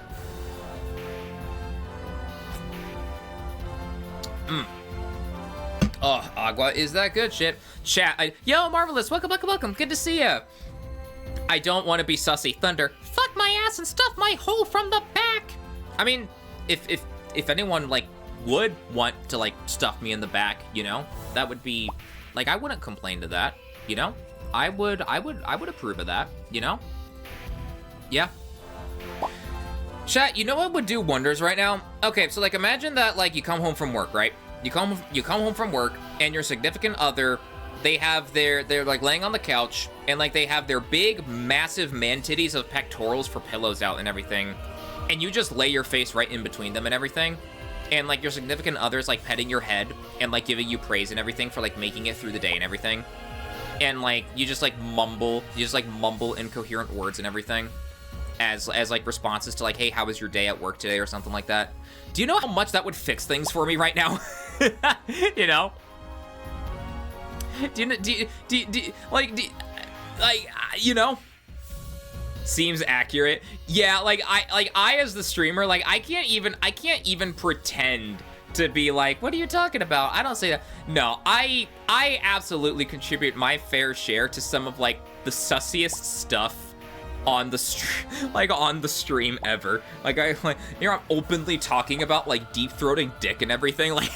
Oh, agua is that good shit. Chat, yo, Marvelous, welcome. Good to see ya. I don't want to be sussy. Thunder, fuck my ass and stuff my hole from the back. I mean, if anyone like would want to like stuff me in the back, you know, that would be like, I wouldn't complain to that, you know. I would approve of that, you know. Yeah. Chat, you know what would do wonders right now? Okay, so like imagine that like you come home from work, right? You come home from work and your significant other, they're like laying on the couch and like they have their big massive man titties of pectorals for pillows out and everything, and you just lay your face right in between them and everything, and like your significant other's like petting your head and like giving you praise and everything for like making it through the day and everything, and like you just mumble incoherent words and everything as like responses to like, hey, how was your day at work today or something like that. Do you know how much that would fix things for me right now? You know? You know? Seems accurate. Yeah, like I as the streamer, like I can't even pretend to be like, what are you talking about? I don't say that. No, I absolutely contribute my fair share to some of like the sussiest stuff on the stream ever. Like I'm openly talking about like deep throating dick and everything. Like,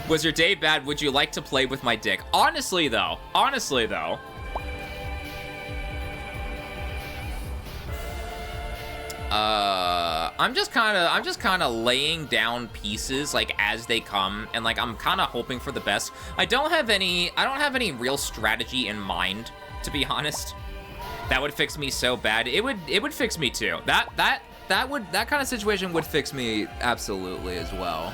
was your day bad? Would you like to play with my dick? Honestly though. I'm just kind of laying down pieces like as they come, and like I'm kind of hoping for the best. I don't have any real strategy in mind, to be honest. That would fix me so bad. It would fix me too. That kind of situation would fix me absolutely as well.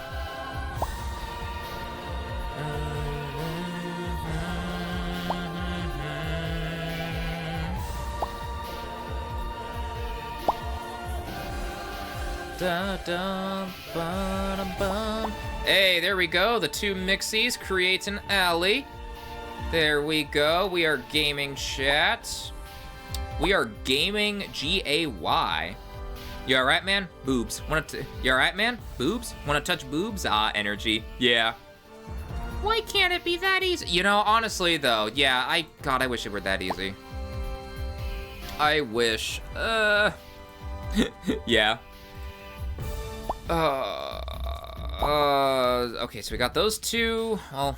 Hey, there we go. The two mixies create an alley. There we go. We are gaming, chat. We are gaming GAY. You alright, man? Boobs. You alright, man? Boobs? Wanna touch boobs? Ah, energy. Yeah. Why can't it be that easy? You know, honestly though, yeah, God, I wish it were that easy. I wish. Yeah. Okay, so we got those two. Well,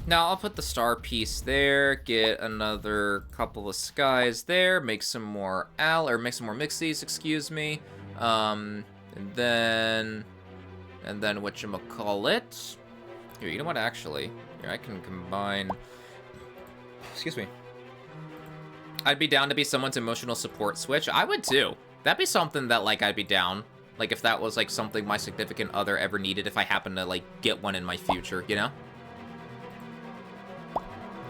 now I'll put the star piece there, get another couple of skies there, make some more mixies, excuse me. And then whatchamacallit? Here, you know what, actually? Here, I can combine... Excuse me. I'd be down to be someone's emotional support switch. I would too. That'd be something that, like, I'd be down. Like, if that was, like, something my significant other ever needed, if I happen to, like, get one in my future, you know?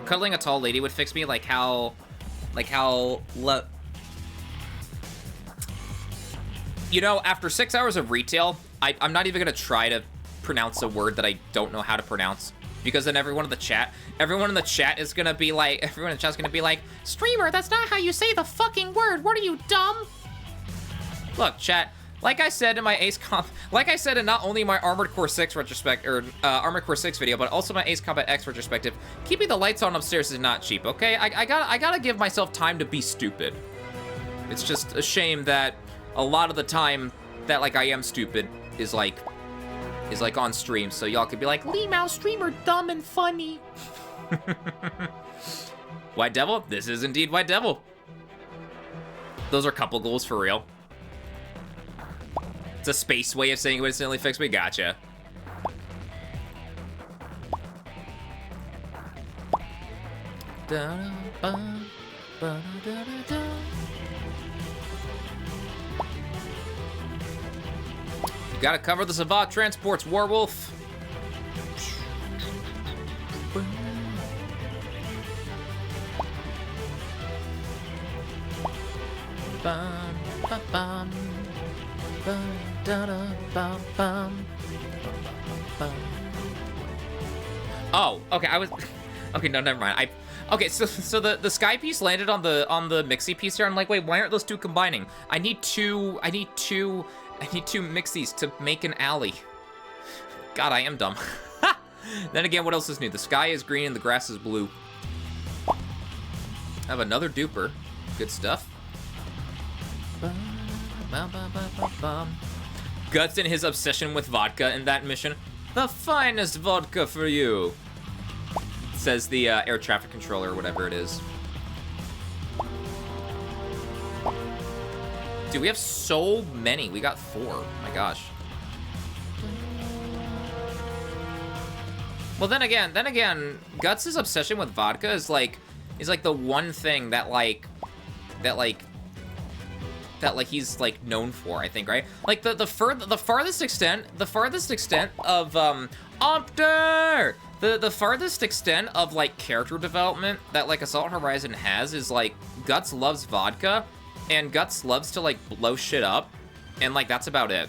Cuddling a tall lady would fix me, you know, after 6 hours of retail, I'm not even gonna try to pronounce a word that I don't know how to pronounce, because then everyone in the chat is gonna be like, streamer, that's not how you say the fucking word. What are you, dumb? Look, chat. Like I said in my not only my Armored Core 6 Armored Core 6 video, but also my Ace Combat X retrospective, keeping the lights on upstairs is not cheap, okay? I gotta give myself time to be stupid. It's just a shame that a lot of the time that, like, I am stupid is like on stream, so y'all could be like, Lee-Mouse streamer, dumb and funny. White Devil? This is indeed White Devil. Those are couple goals for real. It's a space way of saying it would instantly fix me. Gotcha. You gotta cover the Savant transports, Warwolf. Bum, ba, bum. Bum, da, da, bum, bum. Bum. Oh, okay, okay, no, never mind. Okay, so the sky piece landed on the mixie piece here. I'm like, wait, why aren't those two combining? I need two mixies to make an alley. God, I am dumb. Then again, what else is new? The sky is green and the grass is blue. I have another duper. Good stuff. Guts and his obsession with vodka in that mission. The finest vodka for you, says the air traffic controller or whatever it is. Dude, we have so many. We got 4. Oh my gosh. Well, then again, Guts' obsession with vodka is like the one thing that he's like known for, I think, right? Like the farthest extent of Opter! The farthest extent of like character development that like Assault Horizon has is like Guts loves vodka and Guts loves to like blow shit up, and like that's about it.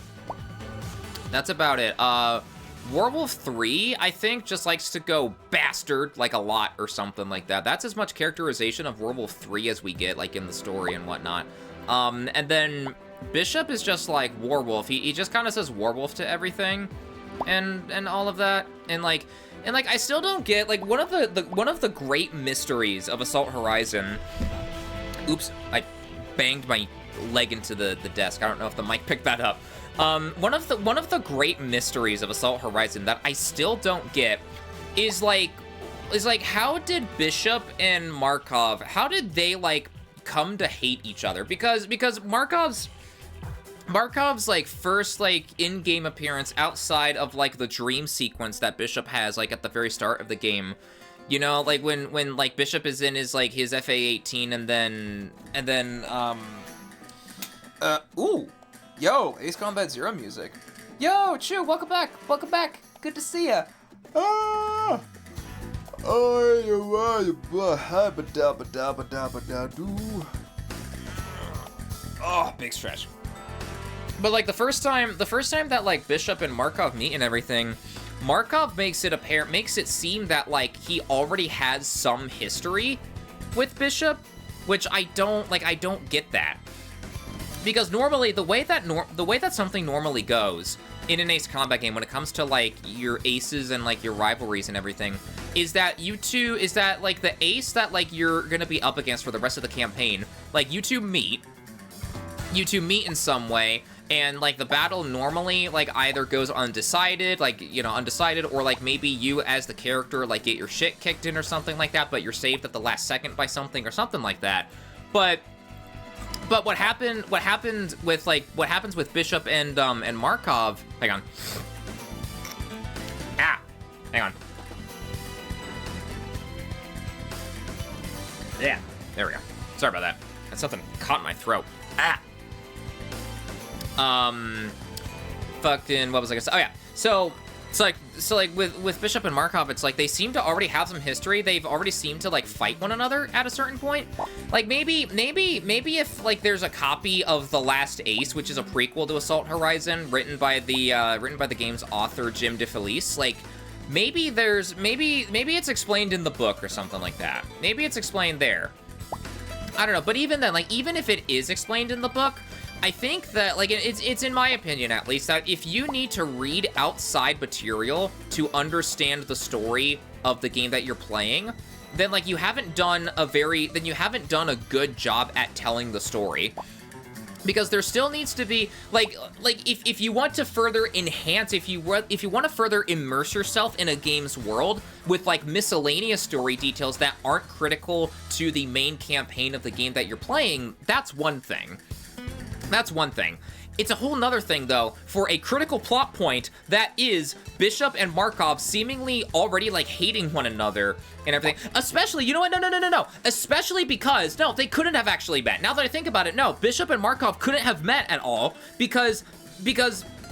That's about it. Werewolf 3, I think, just likes to go bastard like a lot or something like that. That's as much characterization of Werewolf 3 as we get like in the story and whatnot. And then Bishop is just like Warwolf. He just kind of says Warwolf to everything, and all of that. And like I still don't get like one of the great mysteries of Assault Horizon. Oops, I banged my leg into the desk. I don't know if the mic picked that up. One of the great mysteries of Assault Horizon that I still don't get is like how did Bishop and Markov, how did they like come to hate each other? Because Markov's like first like in-game appearance outside of like the dream sequence that Bishop has like at the very start of the game, you know, like when like Bishop is in his like his FA-18 and then ooh, yo, Ace Combat Zero music. Yo, Chew, welcome back, good to see ya. Oh, big stretch. But like the first time that like Bishop and Markov meet and everything, Markov makes it seem that like he already has some history with Bishop, which I don't get that. Because normally the way that something normally goes in an Ace Combat game when it comes to like your aces and like your rivalries and everything is that like the ace that like you're gonna be up against for the rest of the campaign, like you two meet in some way, and like the battle normally like either goes undecided, like, you know, undecided, or like maybe you as the character like get your shit kicked in or something like that, but you're saved at the last second by something or something like that. But what happens with Bishop and Markov, hang on. Hang on. Yeah, there we go. Sorry about that. That's something caught in my throat. Fucking, what was I gonna say? Oh yeah. So with Bishop and Markov, it's like they seem to already have some history. They've already seemed to like fight one another at a certain point. Like maybe if like there's a copy of The Last Ace, which is a prequel to Assault Horizon, written by the game's author Jim DeFelice, like maybe it's explained in the book or something like that. Maybe it's explained there. I don't know, but even then, like even if it is explained in the book, I think that, like, it's in my opinion at least, that if you need to read outside material to understand the story of the game that you're playing, then, like, you haven't done a good job at telling the story. Because there still needs to be, like if you want to further enhance, if you want to further immerse yourself in a game's world with, like, miscellaneous story details that aren't critical to the main campaign of the game that you're playing, that's one thing. That's one thing. It's a whole nother thing, though, for a critical plot point that is Bishop and Markov seemingly already, like, hating one another and everything. Especially, you know what? No. Especially because, no, they couldn't have actually met. Now that I think about it, no, Bishop and Markov couldn't have met at all because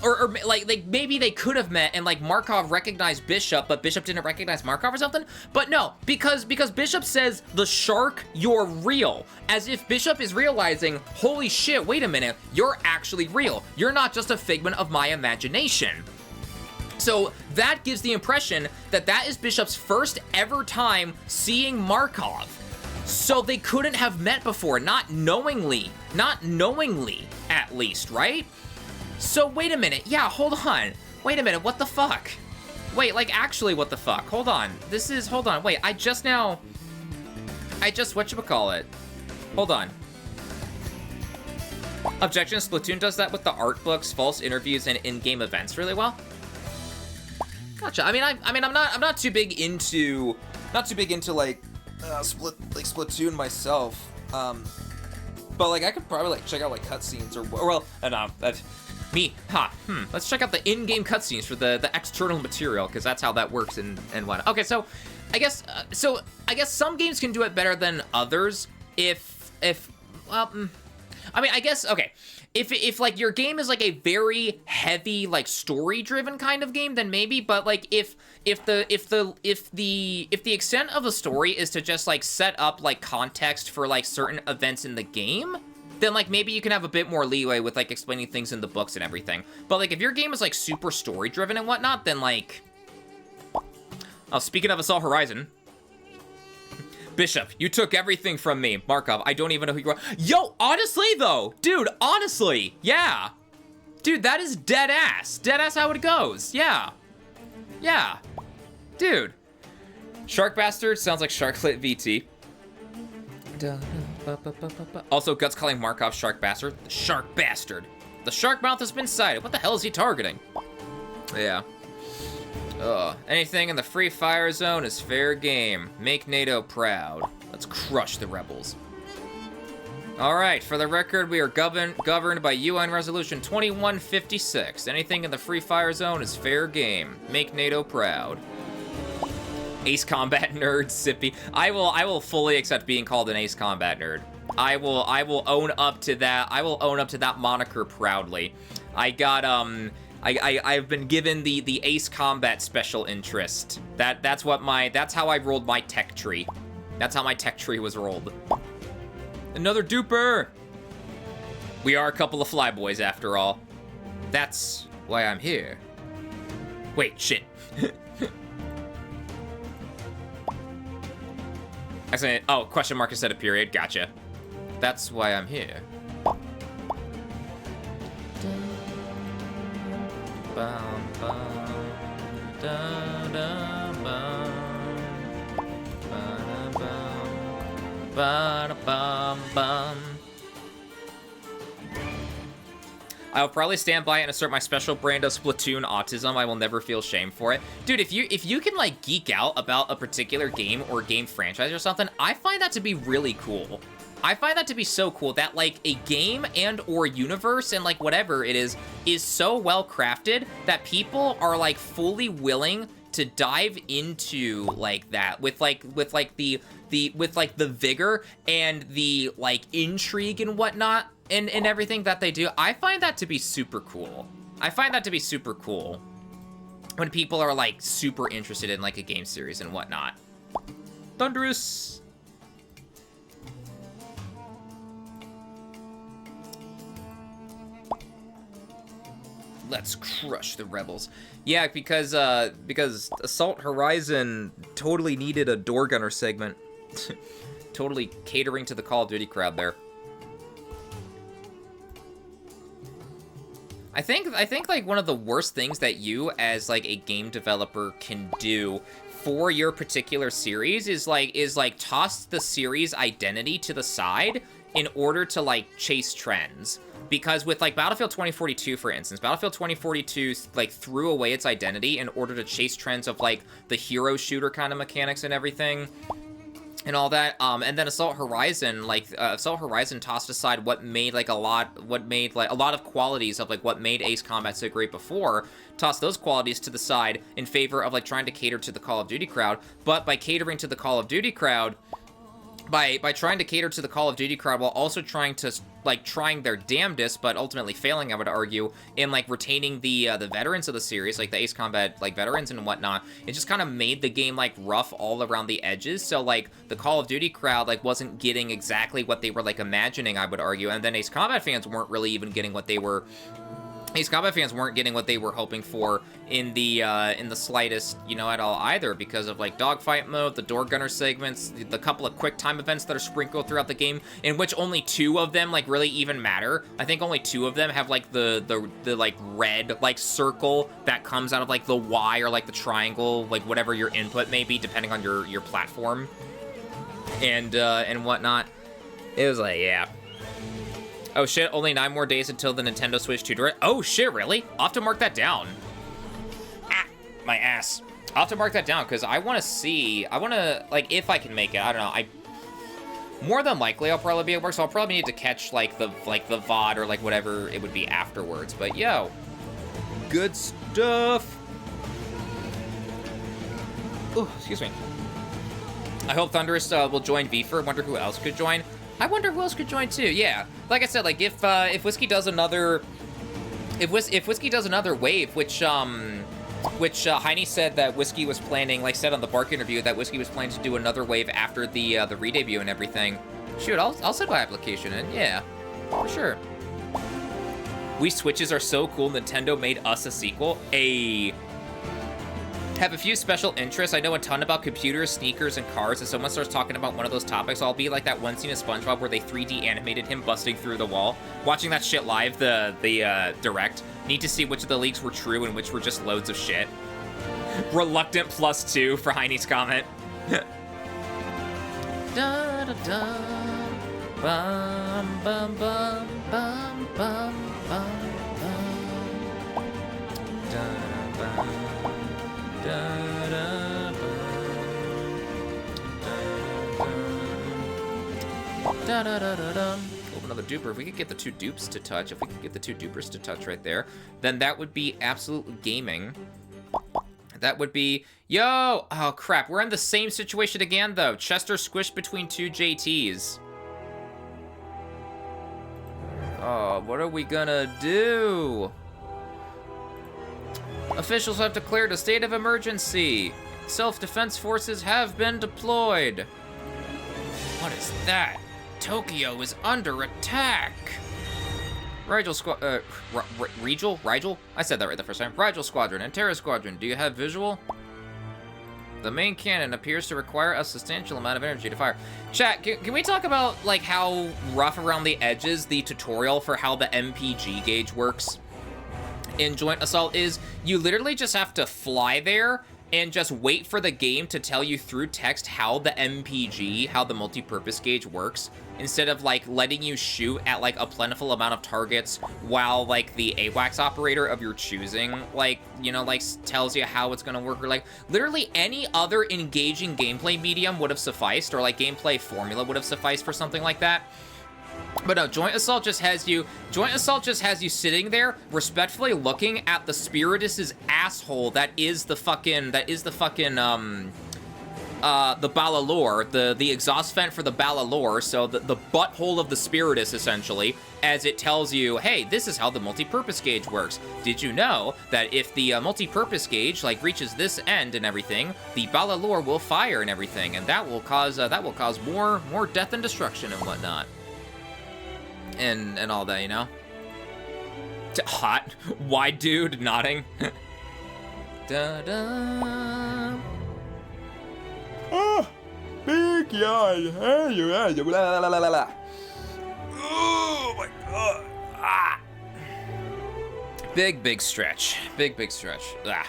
or like maybe they could have met and like Markov recognized Bishop, but Bishop didn't recognize Markov or something. But no, because Bishop says, the shark, you're real, as if Bishop is realizing, holy shit, wait a minute, you're actually real. You're not just a figment of my imagination. So that gives the impression that that is Bishop's first ever time seeing Markov. So they couldn't have met before, not knowingly at least, right? So wait a minute, yeah, hold on. Wait a minute, what the fuck? Wait, like actually what the fuck? Hold on, hold on, wait, whatchamacallit? Hold on. Objection, Splatoon does that with the art books, false interviews, and in-game events really well. Gotcha. I mean, I'm not too big into like Splatoon myself. But like I could probably like check out like cutscenes let's check out the in-game cutscenes for the external material, because that's how that works and whatnot. Okay, so I guess some games can do it better than others. If like your game is like a very heavy like story-driven kind of game, then maybe. But like if the extent of the story is to just like set up like context for like certain events in the game, then like maybe you can have a bit more leeway with like explaining things in the books and everything. But like if your game is like super story-driven and whatnot, then like, oh, speaking of Assault Horizon. Bishop, you took everything from me. Markov, I don't even know who you are. Yo, honestly though, dude, honestly, yeah. Dude, that is dead ass. Dead ass how it goes, yeah. Yeah, dude. Shark Bastard sounds like Sharklet VT. Also, Guts calling Markov Shark Bastard. The Shark Bastard. The shark mouth has been sighted. What the hell is he targeting? Yeah. Anything in the free fire zone is fair game. Make NATO proud. Let's crush the rebels. Alright, for the record, we are governed by UN Resolution 2156. Anything in the free fire zone is fair game. Make NATO proud. Ace Combat nerd, Sippy. I will fully accept being called an Ace Combat nerd. I will own up to that. I will own up to that moniker proudly. I got I've been given the Ace Combat special interest. That's how I rolled my tech tree. That's how my tech tree was rolled. Another duper! We are a couple of flyboys after all. That's why I'm here. Wait, shit. Oh, question mark instead of period, gotcha. That's why I'm here. Bum, bum, da, da, bum. Ba-da-bum. Ba-da-bum, bum. I will probably stand by it and assert my special brand of Splatoon autism. I will never feel shame for it. Dude, if you can like geek out about a particular game or game franchise or something, I find that to be really cool. I find that to be so cool that like a game and or universe and like whatever it is so well crafted that people are like fully willing to dive into like that with the vigor and the like intrigue and whatnot and everything that they do. I find that to be super cool. I find that to be super cool when people are like super interested in like a game series and whatnot. Thunderous. Let's crush the rebels. Yeah, because Assault Horizon totally needed a door gunner segment. Totally catering to the Call of Duty crowd there. I think like one of the worst things that you as like a game developer can do for your particular series is like toss the series identity to the side in order to like chase trends. Because with like Battlefield 2042, for instance, Battlefield 2042 like threw away its identity in order to chase trends of like the hero shooter kind of mechanics and everything and all that. And then Assault Horizon tossed aside what made a lot of qualities of like what made Ace Combat so great before, tossed those qualities to the side in favor of like trying to cater to the Call of Duty crowd. But by catering to the Call of Duty crowd, by trying to cater to the Call of Duty crowd while also trying to, like, trying their damnedest, but ultimately failing, I would argue, in, like, retaining the veterans of the series, like the Ace Combat, like, veterans and whatnot. It just kind of made the game, like, rough all around the edges, so, like, the Call of Duty crowd, like, wasn't getting exactly what they were, like, imagining, I would argue, and then Ace Combat fans weren't really even getting what they were... Ace Combat fans weren't getting what they were hoping for in the slightest, you know, at all either, because of, like, dogfight mode, the door gunner segments, the couple of quick time events that are sprinkled throughout the game, in which only 2 of them, like, really even matter. I think only 2 of them have, like, the like, red, like, circle that comes out of, like, the Y or, like, the triangle, like, whatever your input may be, depending on your platform, and whatnot. It was like, yeah. Oh shit, only 9 more days until the Nintendo Switch 2 Direct. Oh shit, really? I'll have to mark that down. Ah, my ass. I'll have to mark that down, because I want to see, like, if I can make it, I don't know, more than likely I'll probably be at work, so I'll probably need to catch, like, the VOD or, like, whatever it would be afterwards, but yo, good stuff. Ooh, excuse me. I hope Thunderous will join VFur. Wonder who else could join. I wonder who else could join too. Yeah, like I said, like if Whiskey does another, if Whiskey does another wave, which Heine said that Whiskey was planning, like said on the Bark interview, that Whiskey was planning to do another wave after the re-debut and everything. Shoot, I'll send my application in. Yeah, for sure. We Switches are so cool. Nintendo made us a sequel. Have a few special interests. I know a ton about computers, sneakers, and cars. If someone starts talking about one of those topics, I'll be like that one scene in SpongeBob where they 3D animated him busting through the wall. Watching that shit live, the direct. Need to see which of the leaks were true and which were just loads of shit. Reluctant +2 for Heine's comment. Da da da. Bum bum bum bum bum bum bum. Da bum. Oh, another duper. If we could get the 2 dupes to touch, if we could get the 2 dupers to touch right there, then that would be absolute gaming. That would be... Yo! Oh, crap. We're in the same situation again, though. Chester squished between 2 JTs. Oh, what are we gonna do? Officials have declared a state of emergency. Self-defense forces have been deployed. What is that? Tokyo is under attack. Rigel Squad, Rigel? I said that right the first time. Rigel Squadron and Terra Squadron, do you have visual? The main cannon appears to require a substantial amount of energy to fire. Chat, can we talk about, like, how rough around the edges the tutorial for how the MPG gauge works in Joint Assault is? You literally just have to fly there and just wait for the game to tell you through text how the MPG, how the multi-purpose gauge works, instead of, like, letting you shoot at, like, a plentiful amount of targets while, like, the AWACS operator of your choosing, like, you know, like, tells you how it's gonna work, or, like, literally any other engaging gameplay medium would have sufficed, or, like, gameplay formula would have sufficed for something like that. But no, Joint Assault just has you sitting there, respectfully looking at the Spiritus's asshole that is the Balalore, the exhaust vent for the Balalore, so the butthole of the Spiritus, essentially, as it tells you, hey, this is how the multi-purpose gauge works. Did you know that if the multi-purpose gauge, like, reaches this end and everything, the Balalore will fire and everything, and that will cause more death and destruction and whatnot. And all that, you know? Hot. Wide dude nodding. Da-da. Oh, big yawn. Oh my god. Ah. Big stretch. Big stretch. Ah.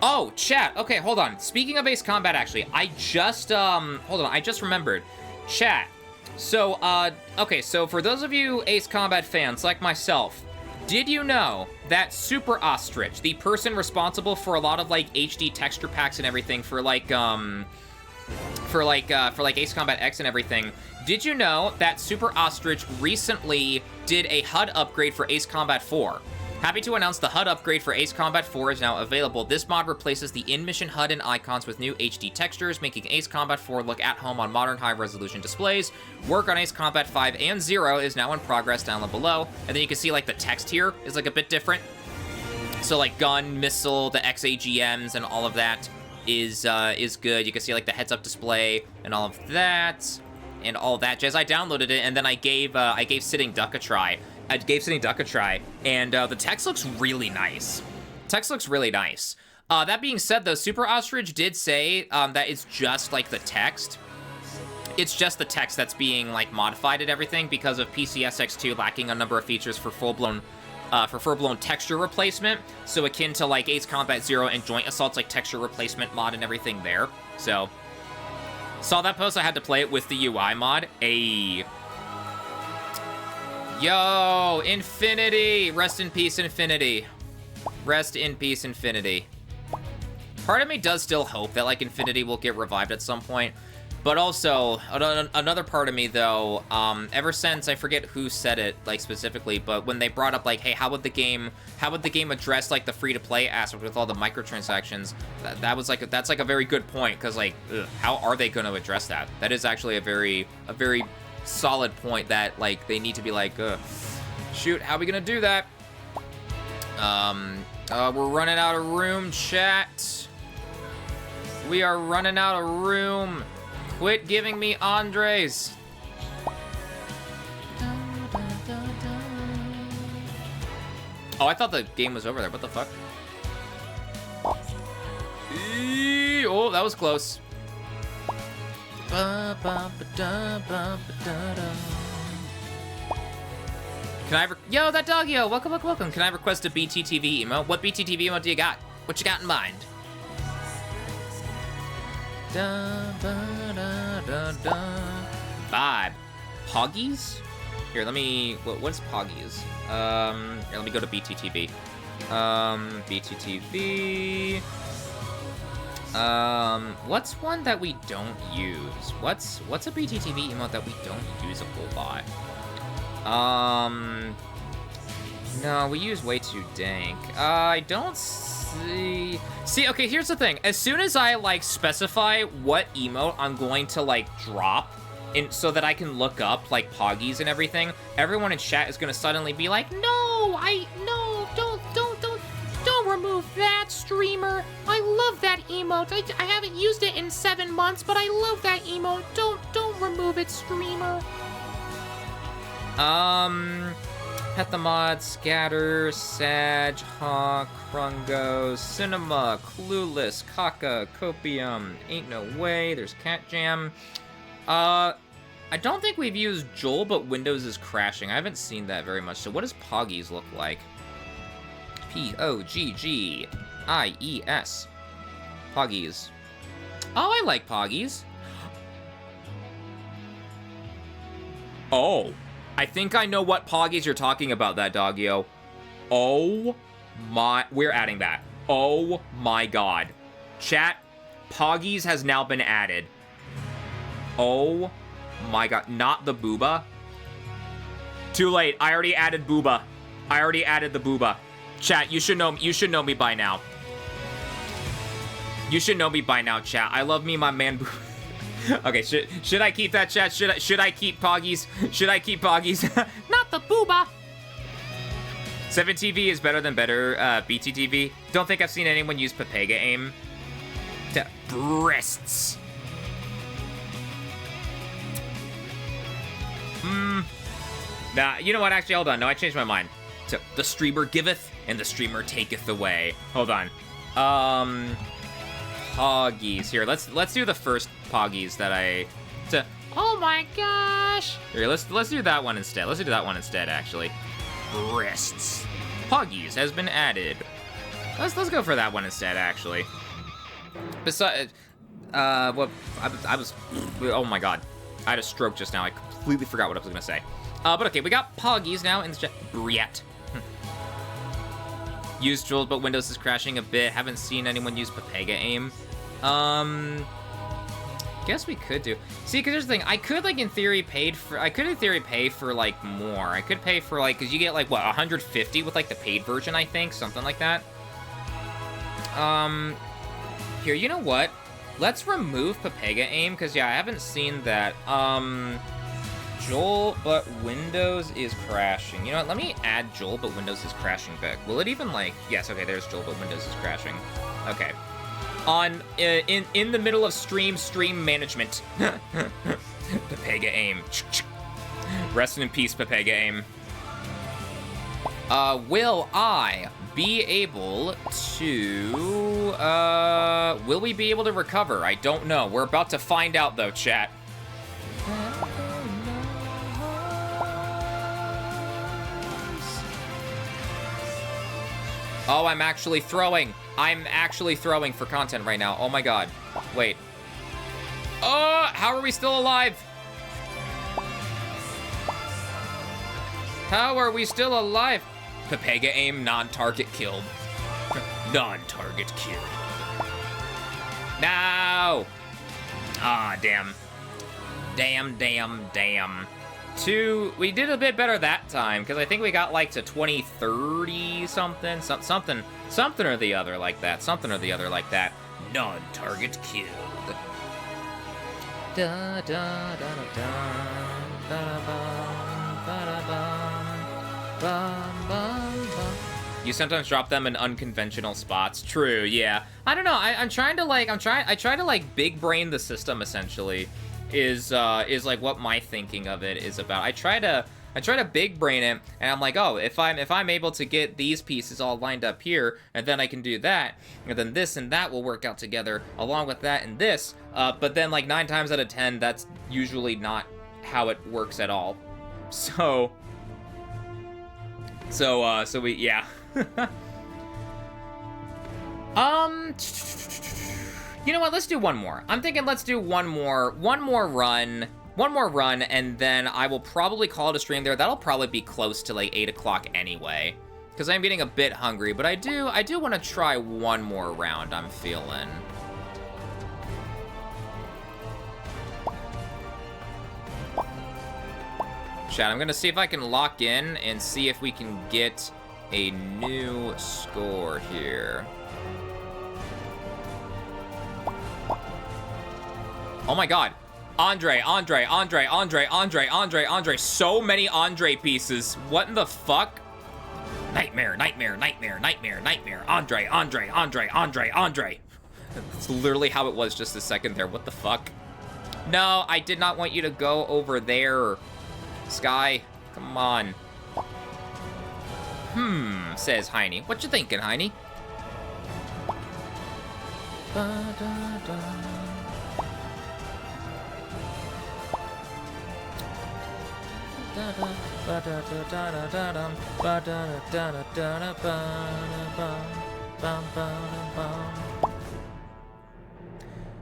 Oh, chat. Okay, hold on. Speaking of Ace Combat, actually, I just, hold on. I just remembered. Chat. So, okay, so for those of you Ace Combat fans like myself, did you know that Super Ostrich, the person responsible for a lot of, like, HD texture packs and everything for Ace Combat X and everything, did you know that Super Ostrich recently did a HUD upgrade for Ace Combat 4? Happy to announce the HUD upgrade for Ace Combat 4 is now available. This mod replaces the in-mission HUD and icons with new HD textures, making Ace Combat 4 look at home on modern high-resolution displays. Work on Ace Combat 5 and 0 is now in progress down below. And then you can see, like, the text here is, like, a bit different. So, like, gun, missile, the XAGMs, and all of that is good. You can see, like, the heads-up display and all of that. And all that jazz. I downloaded it, and then I gave Sitting Duck a try. And the text looks really nice. That being said, though, Super Ostrich did say that it's just, like, the text. It's just the text that's being, like, modified and everything because of PCSX2 lacking a number of features for full-blown texture replacement. So akin to, like, Ace Combat 0 and Joint Assault's, like, texture replacement mod and everything there. So, saw that post, I had to play it with the UI mod. Yo, Infinity! Rest in peace, Infinity. Rest in peace, Infinity. Part of me does still hope that, like, Infinity will get revived at some point. But also, another part of me, though, ever since, I forget who said it, like, specifically, but when they brought up, like, hey, how would the game address, like, the free-to-play aspect with all the microtransactions, that's a very good point, because, like, how are they going to address that? That is actually a very solid point that, like, they need to be like, shoot, how are we gonna do that? We're running out of room, chat. We are running out of room. Quit giving me Andres. Oh, I thought the game was over there. What the fuck? Oh, that was close. Can I yo, that Doggio, welcome. Can I request a BTTV emote? What BTTV emote do you got? What you got in mind? Vibe. Poggies? Here, let me, what's Poggies? Here, let me go to BTTV. BTTV. What's one that we don't use? What's a BTTV emote that we don't use a whole lot? No, we use way too dank. I don't see... See, okay, here's the thing. As soon as I, like, specify what emote I'm going to, like, drop, so that I can look up, like, Poggies and everything, everyone in chat is gonna suddenly be like, no, don't remove that, streamer. I love that emote. I haven't used it in 7 months, but I love that emote. Don't remove it, streamer. Pet the Mod, Scatter, Sag, Hawk, Krungo, Cinema, Clueless, Kaka, Copium, Ain't No Way, there's Cat Jam. I don't think we've used Joel, but Windows is crashing. I haven't seen that very much, so what does Poggies look like? Poggies. Poggies. Oh, I like Poggies. Oh, I think I know what Poggies you're talking about, that Doggio. Oh my, we're adding that. Oh my god. Chat, Poggies has now been added. Oh my god, not the booba. Too late, I already added booba. I already added the booba. Chat, you should know me by now. You should know me by now, chat. I love me my man booba. Okay, should I keep that, chat? Should I keep Poggies? Should I keep Poggies? Not the booba. 7TV is better than BTTV. Don't think I've seen anyone use Pepega aim to breasts. Nah, you know what? Actually, hold on. No, I changed my mind. So, the streamer giveth and the streamer taketh away. Hold on. Poggies. Here, let's do the first Poggies that oh my gosh. Here, let's do that one instead. Let's do that one instead, actually. Breasts. Poggies has been added. Let's go for that one instead, actually. Besides, what I was, oh my god, I had a stroke just now. I completely forgot what I was gonna say. But okay, we got Poggies now in the chat. Briette. Used Jules, but Windows is crashing a bit. Haven't seen anyone use Pepega aim. guess we could do. See, because here's the thing. I could, like, in theory, pay for, like, more. I could pay for, like, because you get, like, what, 150 with, like, the paid version, I think? Something like that. Here, you know what? Let's remove Pepega aim, because, yeah, I haven't seen that. Joel, but Windows is crashing. You know what? Let me add Joel, but Windows is crashing back. Will it even, like... Yes, okay, there's Joel, but Windows is crashing. Okay. In the middle of stream management. Pepega aim. Rest in peace, Pepega aim. Will I be able to... will we be able to recover? I don't know. We're about to find out, though, chat. Oh, I'm actually throwing. I'm actually throwing for content right now. Oh my god. Wait. Oh, how are we still alive? How are we still alive? Pepega aim, non-target killed. Non-target killed. No! Ah, damn. Damn. We did a bit better that time, because I think we got, like, to 2030 something. Something or the other like that. Something or the other like that. Non-target killed. Da da da da da da. You sometimes drop them in unconventional spots. True, yeah. I don't know. I try to like big brain the system essentially. Is like what my thinking of it is about. I try to big brain it, and I'm like, oh, if I'm able to get these pieces all lined up here, and then I can do that, and then this and that will work out together along with that and this. But then like 9 times out of 10, that's usually not how it works at all. So we, yeah. You know what? Let's do one more. I'm thinking let's do one more run, and then I will probably call it a stream there. That'll probably be close to like 8 o'clock anyway, because I'm getting a bit hungry. But I do want to try one more round. I'm feeling. Chat, I'm gonna see if I can lock in and see if we can get a new score here. Oh my god. Andre. So many Andre pieces. What in the fuck? Nightmare. Andre. That's literally how it was just a second there. What the fuck? No, I did not want you to go over there. Sky, come on. Says Heine. What you thinking, Heine?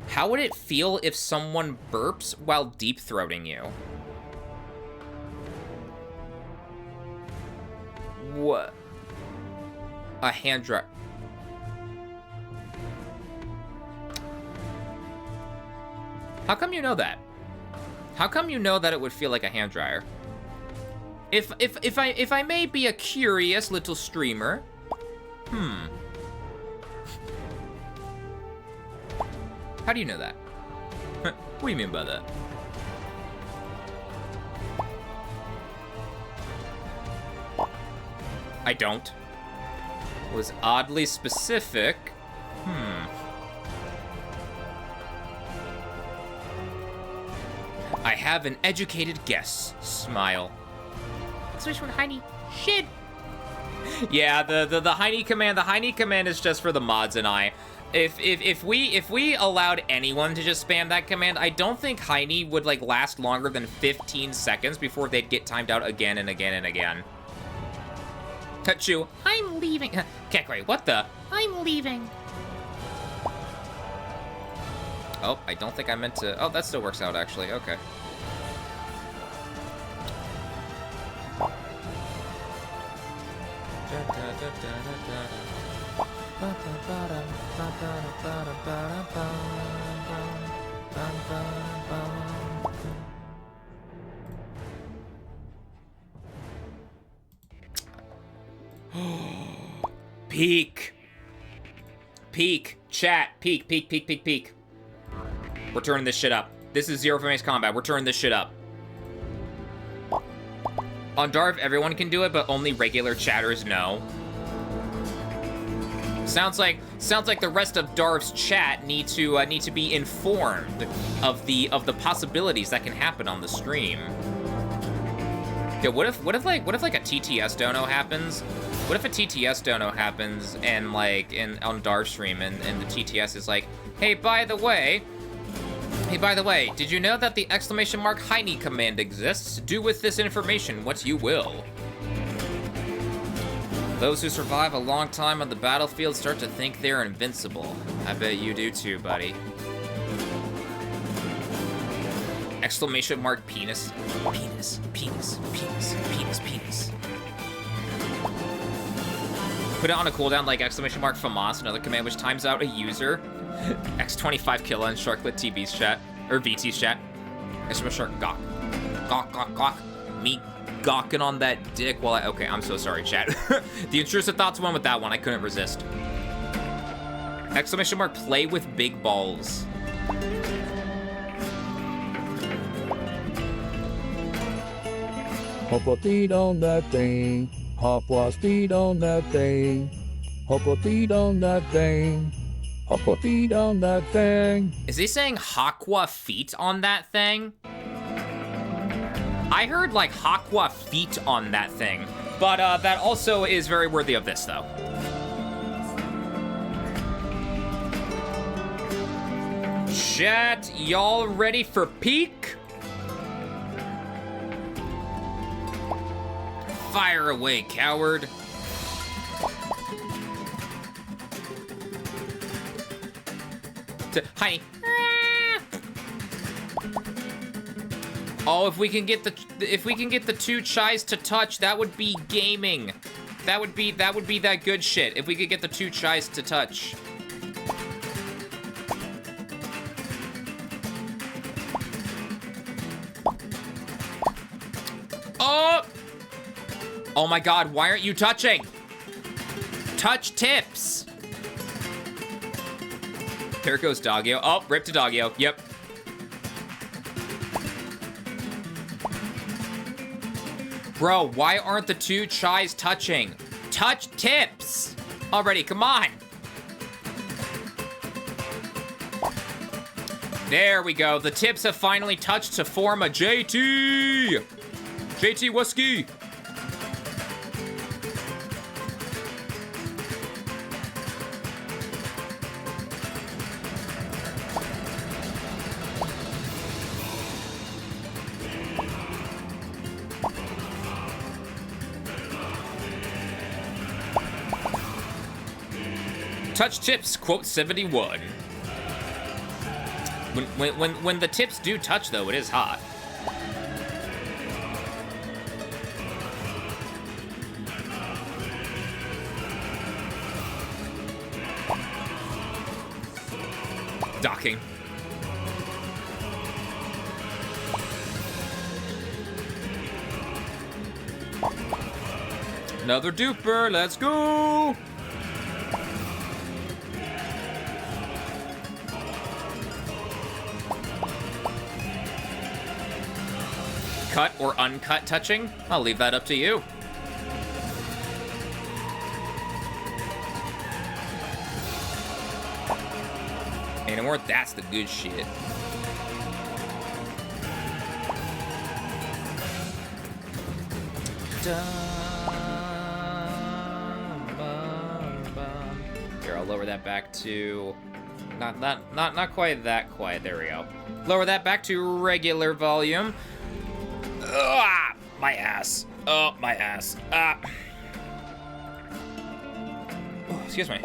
How would it feel if someone burps while deep-throating you? What? A hand dryer. How come you know that? How come you know that it would feel like a hand dryer? If I may be a curious little streamer. How do you know that? What do you mean by that? I don't. Was oddly specific. I have an educated guess. Smile. Switch from Heine. Shit. Yeah, the Heine command. The Heine command is just for the mods and I. If we allowed anyone to just spam that command, I don't think Heine would like last longer than 15 seconds before they'd get timed out again and again and again. Tachu, I'm leaving. Kekri, what the? I'm leaving. Oh, I don't think I meant to. Oh, that still works out actually. Okay. Peak. Peak. Chat. Peak, peak, peak, peak, peak. We're turning this shit up. This is Zero Frames Combat. We're turning this shit up. On Darv, everyone can do it, but only regular chatters know. Sounds like the rest of Darv's chat need to be informed of the possibilities that can happen on the stream. Yeah, what if like a TTS dono happens? What if a TTS dono happens and like on Darv's stream and the TTS is like, hey, by the way, did you know that the ! Heine command exists? Do with this information what you will. Those who survive a long time on the battlefield start to think they're invincible. I bet you do too, buddy. ! Penis. Penis, penis, penis, penis, penis. Put it on a cooldown like ! FAMAS, another command which times out a user. X25 Killa in Sharklet TV's chat, or VT's chat. Shark gawk. Gawk, gawk, gawk. Me gawking on that dick while okay, I'm so sorry, chat. The intrusive thoughts went with that one, I couldn't resist. ! Play with big balls. Hop a feet on that thing. Hop a feet on that thing. Hop a feet on that thing. Hop a feet on that thing. Is he saying Hakwa feet on that thing? I heard like Hakwa feet on that thing, but that also is very worthy of this though. Chat, y'all ready for peak? Fire away, coward. Hi. Oh, if we can get the two chais to touch, that would be gaming. That would be that good shit. If we could get the two chais to touch. Oh! Oh my god, why aren't you touching? Touch tips. There goes Doggio. Oh, rip to Doggio. Yep. Bro, why aren't the two chais touching? Touch tips! Already, come on! There we go. The tips have finally touched to form a JT! JT Wusky! Touch tips, quote 71. When the tips do touch, though, it is hot. Docking. Another duper, let's go! Cut or uncut touching? I'll leave that up to you. Anymore, that's the good shit. Here, I'll lower that back to not quite that quiet. There we go. Lower that back to regular volume. Ah, my ass. Oh, my ass. Ah. Oh, excuse me.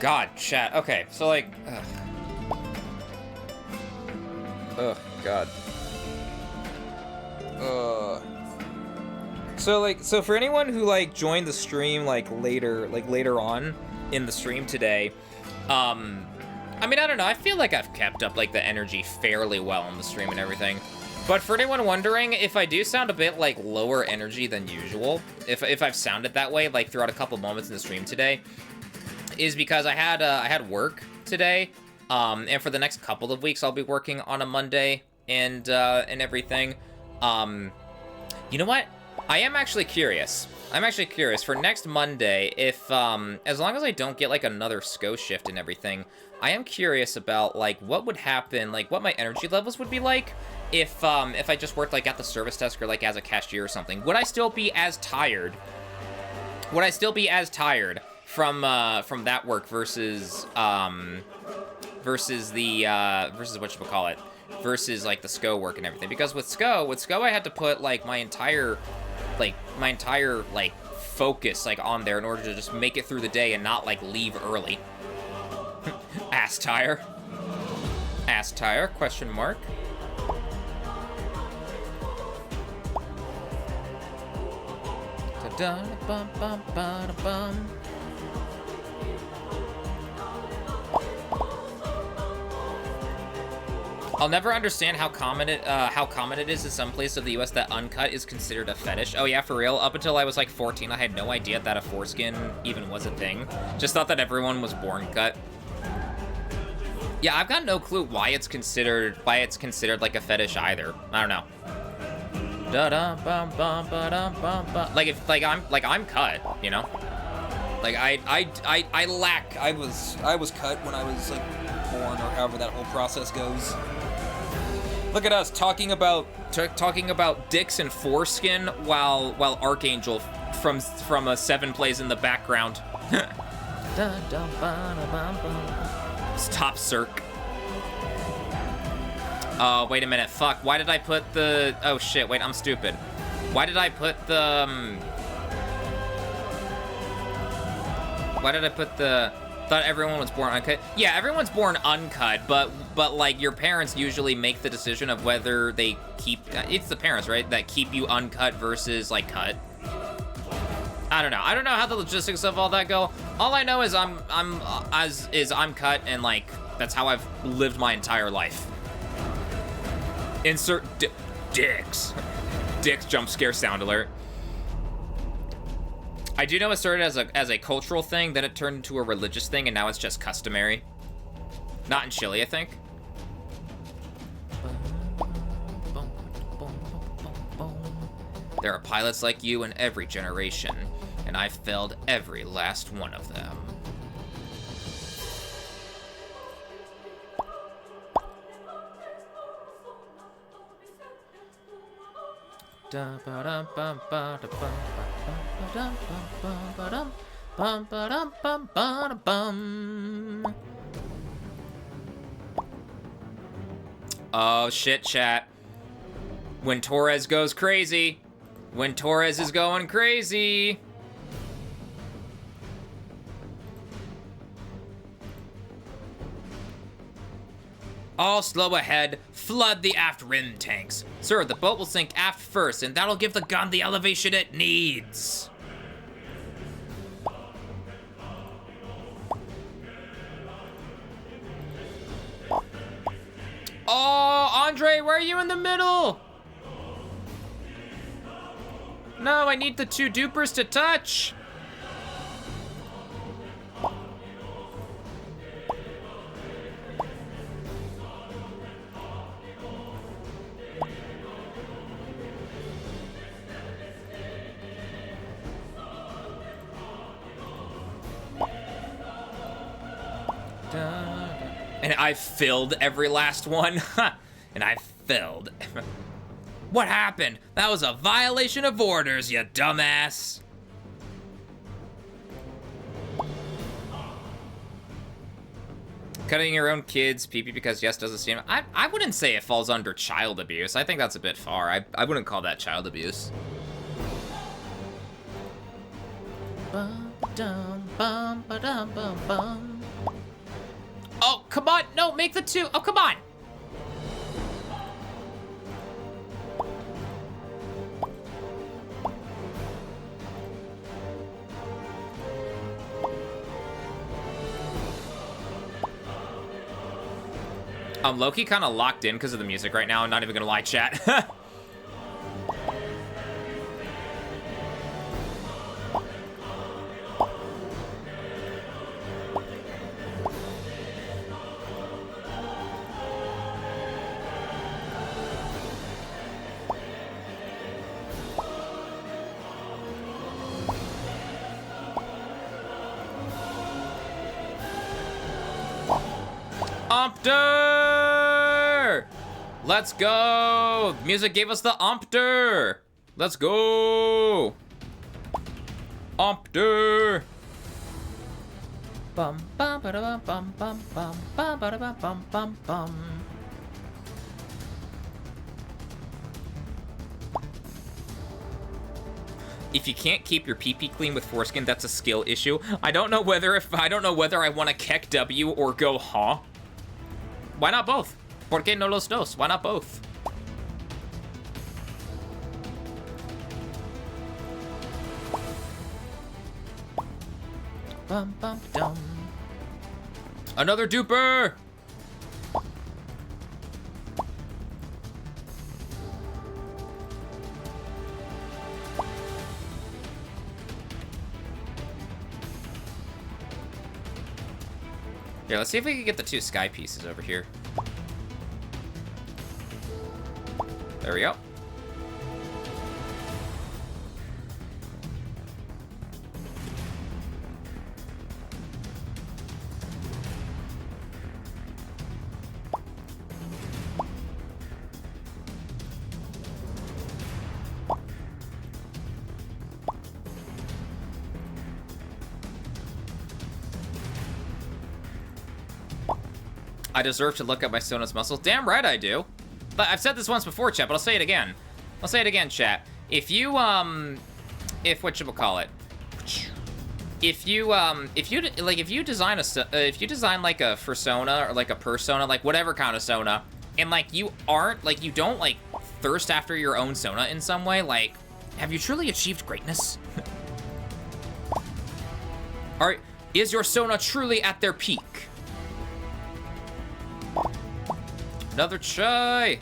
God, chat. Okay, so like, oh, God. So for anyone who like joined the stream like later on, in the stream today. I mean, I don't know. I feel like I've kept up, like, the energy fairly well on the stream and everything. But for anyone wondering, if I do sound a bit, like, lower energy than usual, if I've sounded that way, like, throughout a couple moments in the stream today, is because I had work today, and for the next couple of weeks, I'll be working on a Monday and everything. You know what? I am actually curious. I'm actually curious for next Monday if, as long as I don't get, like, another SCO shift and everything, I am curious about, like, what would happen, like, what my energy levels would be like if I just worked, like, at the service desk or, like, as a cashier or something. Would I still be as tired? Would I still be as tired from that work versus versus whatchamacallit, versus, like, the SCO work and everything? Because with SCO, I had to put, like, my entire focus, like, on there in order to just make it through the day and not, like, leave early. Ass tire, question mark. Da-da-bum-bum-ba-da-bum. I'll never understand how common it is in some places of the U.S. that uncut is considered a fetish. Oh yeah, for real. Up until I was like 14, I had no idea that a foreskin even was a thing. Just thought that everyone was born cut. Yeah, I've got no clue why it's considered like a fetish either. I don't know. Da da bum bum ba dum bum bum. Like if I'm cut, you know. Like I was cut when I was like born, or however that whole process goes. Look at us talking about dicks and foreskin while Archangel from a 7 plays in the background. Stop, Cirque. Oh, wait a minute. Fuck. Why did I put the... Oh, shit. Wait, I'm stupid. Why did I put the... Why did I put the... Thought everyone was born uncut. Yeah, everyone's born uncut, but like, your parents usually make the decision of whether they keep... It's the parents, right? That keep you uncut versus, like, cut. I don't know. I don't know how the logistics of all that go. All I know is I'm cut, and, like, that's how I've lived my entire life. Insert dicks. Dicks jump scare sound alert. I do know it started as a cultural thing, then it turned into a religious thing, and now it's just customary. Not in Chile, I think. There are pilots like you in every generation, and I've failed every last one of them. Oh shit, chat. When Torres goes crazy. When Torres is going crazy. All slow ahead, flood the aft rim tanks. Sir, the boat will sink aft first, and that'll give the gun the elevation it needs. Oh, Andre, where are you in the middle? No, I need the 2 dupers to touch. And I filled every last one. And I filled. What happened? That was a violation of orders, you dumbass. Cutting your own kids pee-pee because yes doesn't seem... I wouldn't say it falls under child abuse. I think that's a bit far. I wouldn't call that child abuse. Oh, come on. No, make the 2. Oh, come on. I'm low-key kind of locked in because of the music right now. I'm not even gonna lie, chat. Umpter! Let's go! Music gave us the Umpter! Let's go! Umpter! Bum bum ba da bum bum bum bum ba da bum bum bum. If you can't keep your pee-pee clean with foreskin, that's a skill issue. I don't know whether I want to Keck W or go huh. Why not both? ¿Por qué no los dos? Why not both? Bum bum dum. Another duper! Here, let's see if we can get the 2 sky pieces over here. There we go. I deserve to look at my Sona's muscles. Damn right I do. But I've said this once before, chat, but I'll say it again. I'll say it again, chat. If you, whatchamacallit? If you design like a fursona or like a persona, like whatever kind of Sona, and like you don't like thirst after your own Sona in some way, like, have you truly achieved greatness? Is your Sona truly at their peak? Another chai!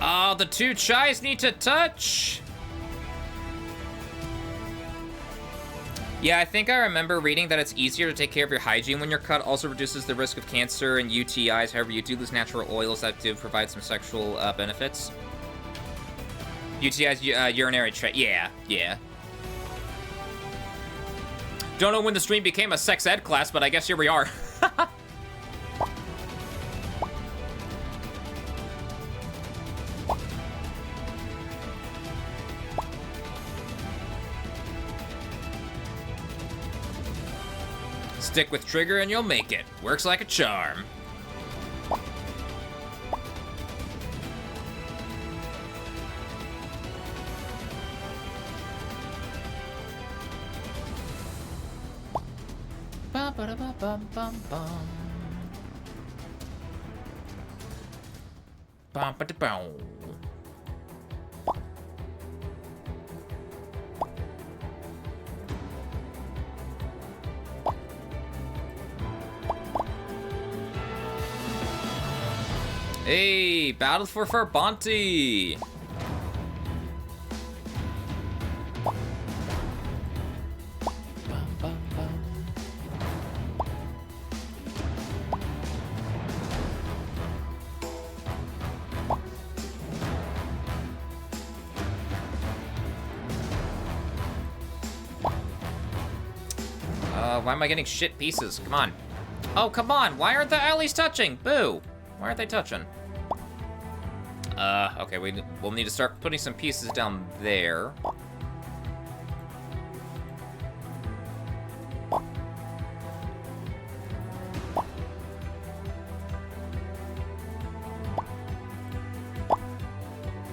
Oh, the 2 chais need to touch! Yeah, I think I remember reading that it's easier to take care of your hygiene when you're cut. Also reduces the risk of cancer and UTIs. However, you do lose natural oils that do provide some sexual benefits. UTIs, urinary tract. Yeah. Don't know when the stream became a sex ed class, but I guess here we are. Stick with trigger and you'll make it. Works like a charm. Bum ba da bum bum bum bum. Bum ba da bum. Hey, battle for Bounty. Why am I getting shit pieces? Come on. Oh, come on. Why aren't the alleys touching? Boo. Why aren't they touching? Okay, we'll need to start putting some pieces down there.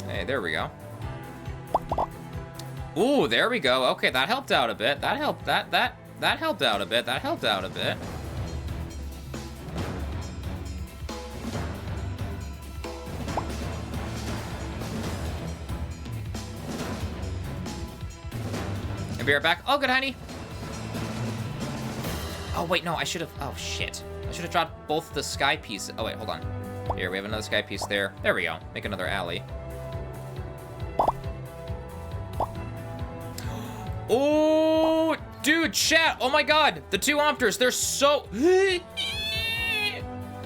Hey, there we go. Ooh, there we go. Okay, that helped out a bit. That helped out a bit. be right back. Oh, good, honey. Oh, wait, no, I should have... Oh, shit. I should have dropped both the sky pieces. Oh, wait, hold on. Here, we have another sky piece there. There we go. Make another alley. Oh, dude, chat. Oh, my God. The 2 Opters, they're so...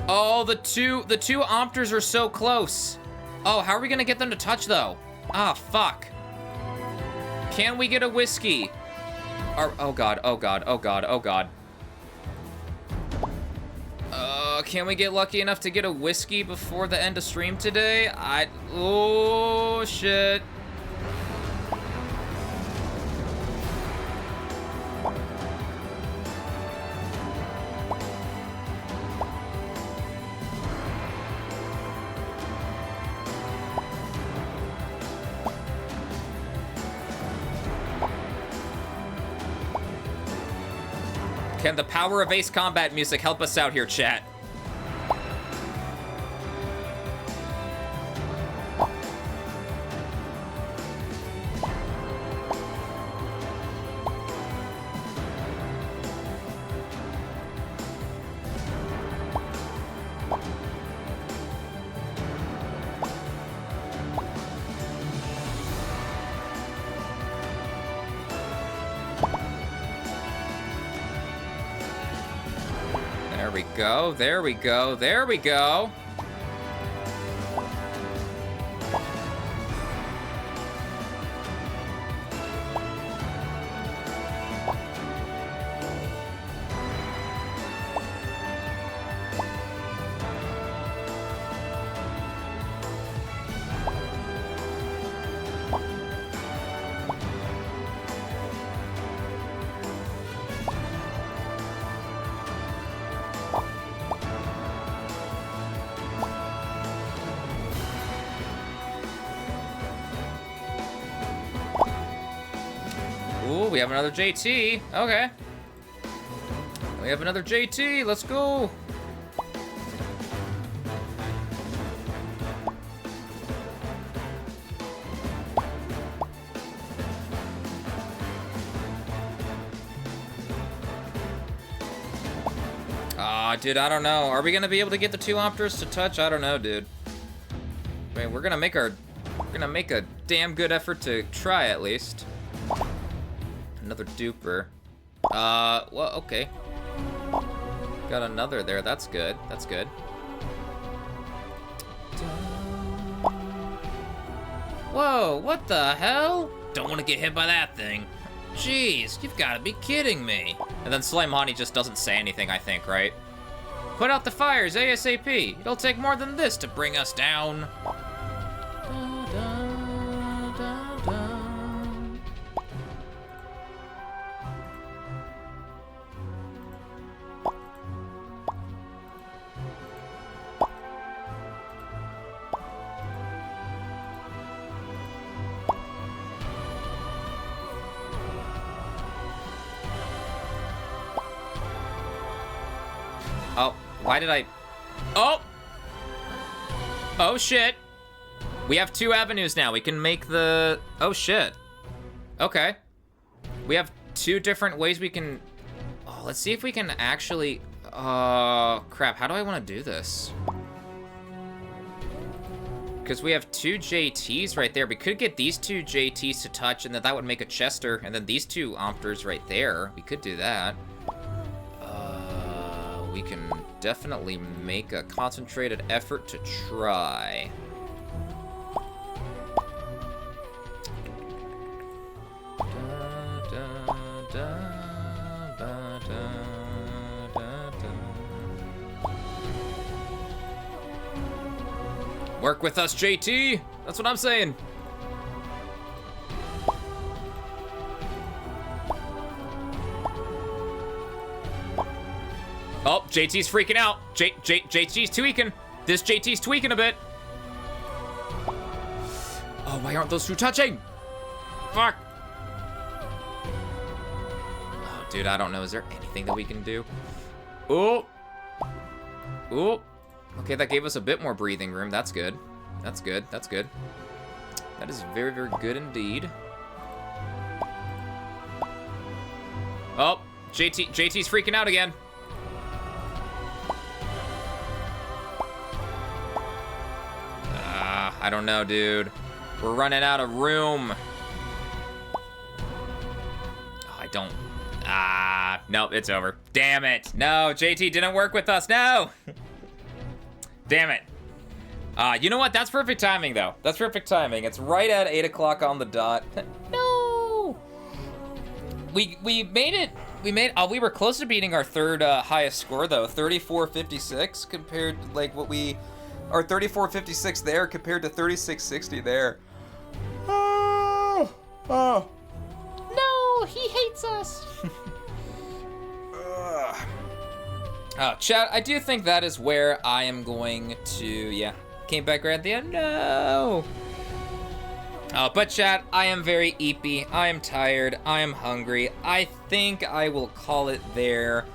Oh, the two Opters are so close. Oh, how are we gonna get them to touch, though? Ah, fuck. Can we get a whiskey? Oh, God, oh, God, oh, God, oh, God. Can we get lucky enough to get a whiskey before the end of stream today? Oh, shit. Can the power of Ace Combat music help us out here, chat? There we go, there we go. We have another JT. Okay. We have another JT. Let's go. Ah, dude, I don't know. Are we gonna be able to get the 2 Opters to touch? I don't know, dude. I mean, we're gonna make a damn good effort to try at least. Another duper. Well, okay. Got another there. That's good. That's good. Whoa, what the hell? Don't want to get hit by that thing. Jeez, you've got to be kidding me. And then Slime Honey just doesn't say anything, I think, right? Put out the fires ASAP. It'll take more than this to bring us down. Oh, why did I... Oh! Oh, shit. We have 2 avenues now. We can make the... Oh, shit. Okay. We have 2 different ways we can... Oh, let's see if we can actually... crap. How do I want to do this? Because we have 2 JTs right there. We could get these 2 JTs to touch, and then that would make a Chester. And then these 2 Opters right there. We could do that. We can definitely make a concentrated effort to try. Work with us, JT! That's what I'm saying. Oh, JT's freaking out. JT's tweaking. This JT's tweaking a bit. Oh, why aren't those 2 touching? Fuck. Oh, dude, I don't know. Is there anything that we can do? Oh. Oh. Okay, that gave us a bit more breathing room. That's good. That's good. That's good. That is very, very good indeed. Oh, JT's freaking out again. I don't know, dude. We're running out of room. Oh, I don't. Nope, it's over. Damn it. No, JT didn't work with us. No. Damn it. You know what? That's perfect timing, though. That's perfect timing. It's right at 8 o'clock on the dot. No. We made it. We were close to beating our third highest score, though. 34.56 compared to, like, what we... Or 34.56 there compared to 36.60 there. Oh. No, he hates us. Chat, I do think that is where I am going to, yeah. Came back right at the end, no. But chat, I am very eepy, I am tired, I am hungry. I think I will call it there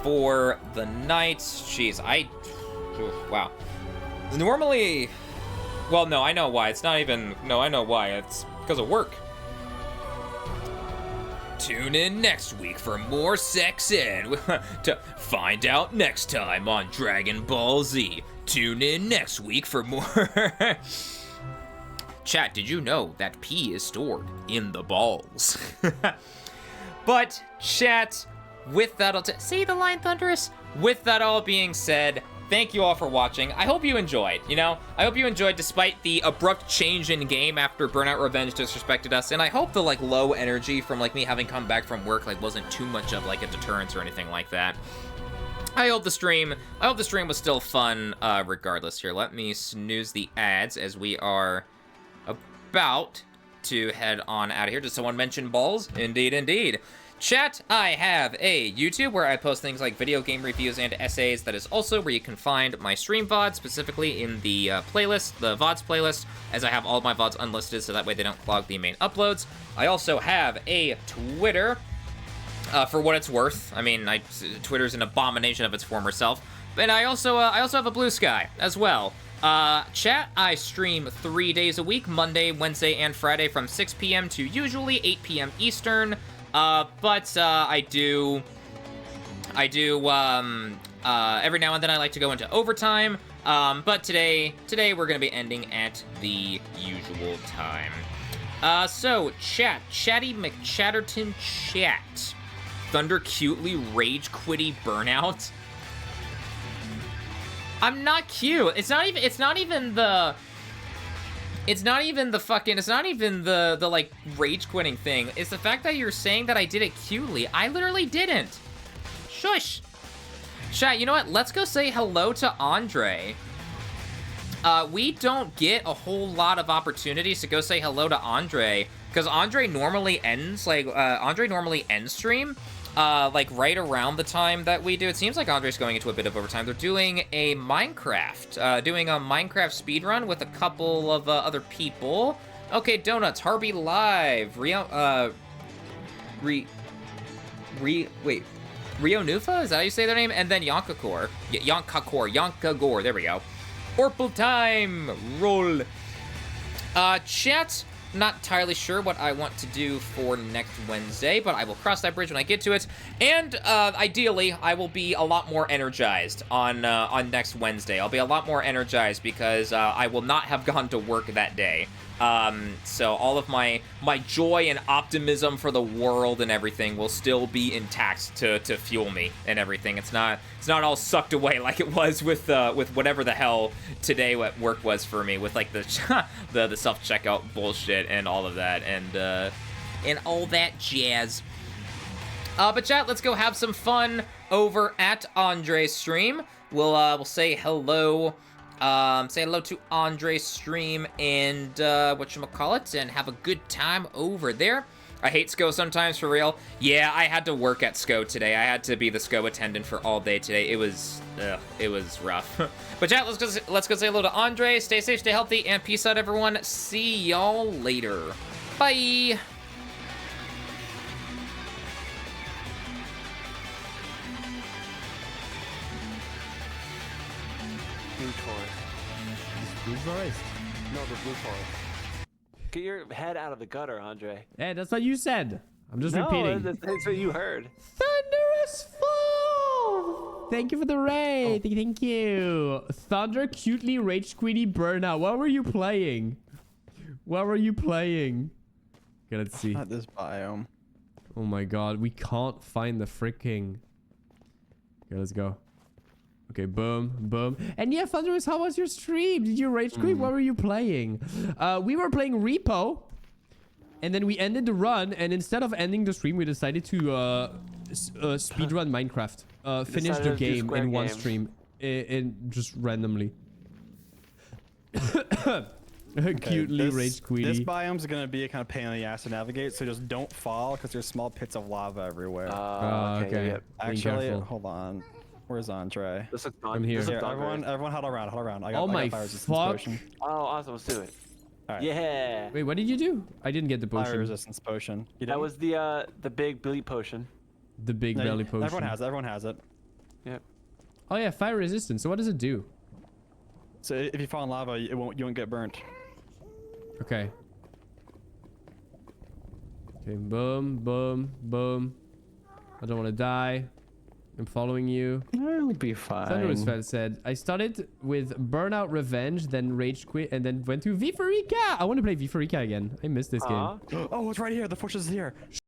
for the night. Jeez, wow. Normally, well, no, I know why. It's not even, no, I know why. It's because of work. Tune in next week for more sex ed to find out next time on Dragon Ball Z. Tune in next week for more. Chat, did you know that pee is stored in the balls? But chat, with that, say the line, Thunderous. With that all being said, thank you all for watching. I hope you enjoyed, you know? I hope you enjoyed despite the abrupt change in game after Burnout Revenge disrespected us, and I hope the, like, low energy from, like, me having come back from work, like, wasn't too much of, like, a deterrence or anything like that. I hope the stream was still fun, regardless. Here, let me snooze the ads as we are about to head on out of here. Did someone mention balls? Indeed, indeed. Chat, I have a YouTube where I post things like video game reviews and essays. That is also where you can find my stream VOD, specifically in the playlist, the VODs playlist, as I have all my VODs unlisted so that way they don't clog the main uploads. I also have a Twitter, for what it's worth. I mean, Twitter's an abomination of its former self. And I also have a Blue Sky as well. Chat, I stream 3 days a week, Monday, Wednesday, and Friday from 6 p.m. to usually 8 p.m. Eastern. But I do, every now and then I like to go into overtime, but today we're gonna be ending at the usual time. So, chat, Chatty McChatterton chat, Thunder cutely rage quitty Burnout. I'm not cute, it's not even the like rage quitting thing. It's the fact that you're saying that I did it cutely. I literally didn't. Shush. Chat, you know what? Let's go say hello to Andre. We don't get a whole lot of opportunities to go say hello to Andre, because Andre normally ends stream like right around the time that we do. It seems like Andre's going into a bit of overtime. They're doing a Minecraft speedrun with a couple of other people. Okay, Donuts, Harvey Live, Rio Nufa? Is that how you say their name? And then Yonkakor, there we go. Orpal time, roll. Chat, not entirely sure what I want to do for next Wednesday, but I will cross that bridge when I get to it. And ideally, I will be a lot more energized on next Wednesday. I'll be a lot more energized because I will not have gone to work that day. So all of my joy and optimism for the world and everything will still be intact to fuel me and everything. It's not all sucked away like it was with whatever the hell today what work was for me, with like the self-checkout bullshit and all of that and all that jazz. But chat, let's go have some fun over at Andre's stream. We'll say hello. Say hello to Andre's stream and whatchamacallit, and have a good time over there. I hate SCO sometimes, for real. Yeah, I had to work at SCO today. I had to be the SCO attendant for all day today. It was rough. But chat, let's go say hello to Andre. Stay safe, stay healthy, and peace out, everyone. See y'all later. Bye. Blue forest. Blue forest? No, the blue forest. Get your head out of the gutter, Andre. Hey, that's what you said. I'm just No, repeating. that's what you heard. Thunderous Fall! Thank you for the raid. Thank you. Thunder, cutely, rage, queenie, burnout. What were you playing? What were you playing? Okay, let's see. Not this biome. Oh my god, we can't find the freaking... Okay, let's go. Okay, boom, boom. And yeah, Thunderous, how was your stream? Did you rage quit? What were you playing? We were playing Repo. And then we ended the run. And instead of ending the stream, we decided to speedrun Minecraft. Finish the Decided to do game square in one game. stream. Just randomly. Cutely this, rage queenie. This biome's gonna be a kind of pain in the ass to navigate, so just don't fall because there's small pits of lava everywhere. Okay. Yep. Being Actually, careful. hold on. Where's Andre? This looks fun. I'm here. This Here, looks fun, everyone, right? everyone, huddle around. I Oh got my fire resistance fuck. potion. Oh, awesome. Let's do it. All right. Yeah. Wait, what did you do? I didn't get the Fire potion. resistance potion. You That didn't? was the big bleep potion. The big No, belly potion. Everyone has it. Everyone has it. Yep. Oh yeah, fire resistance. So what does it do? So if you fall in lava, you won't get burnt. Okay. Okay, boom, boom, boom. I don't want to die. I'm following you. I'll be fine. Thunderous Fan said, I started with Burnout Revenge, then Rage Quit, and then went to VFurrika. I want to play VFurrika again. I missed this game. Oh, it's right here. The fortress is here.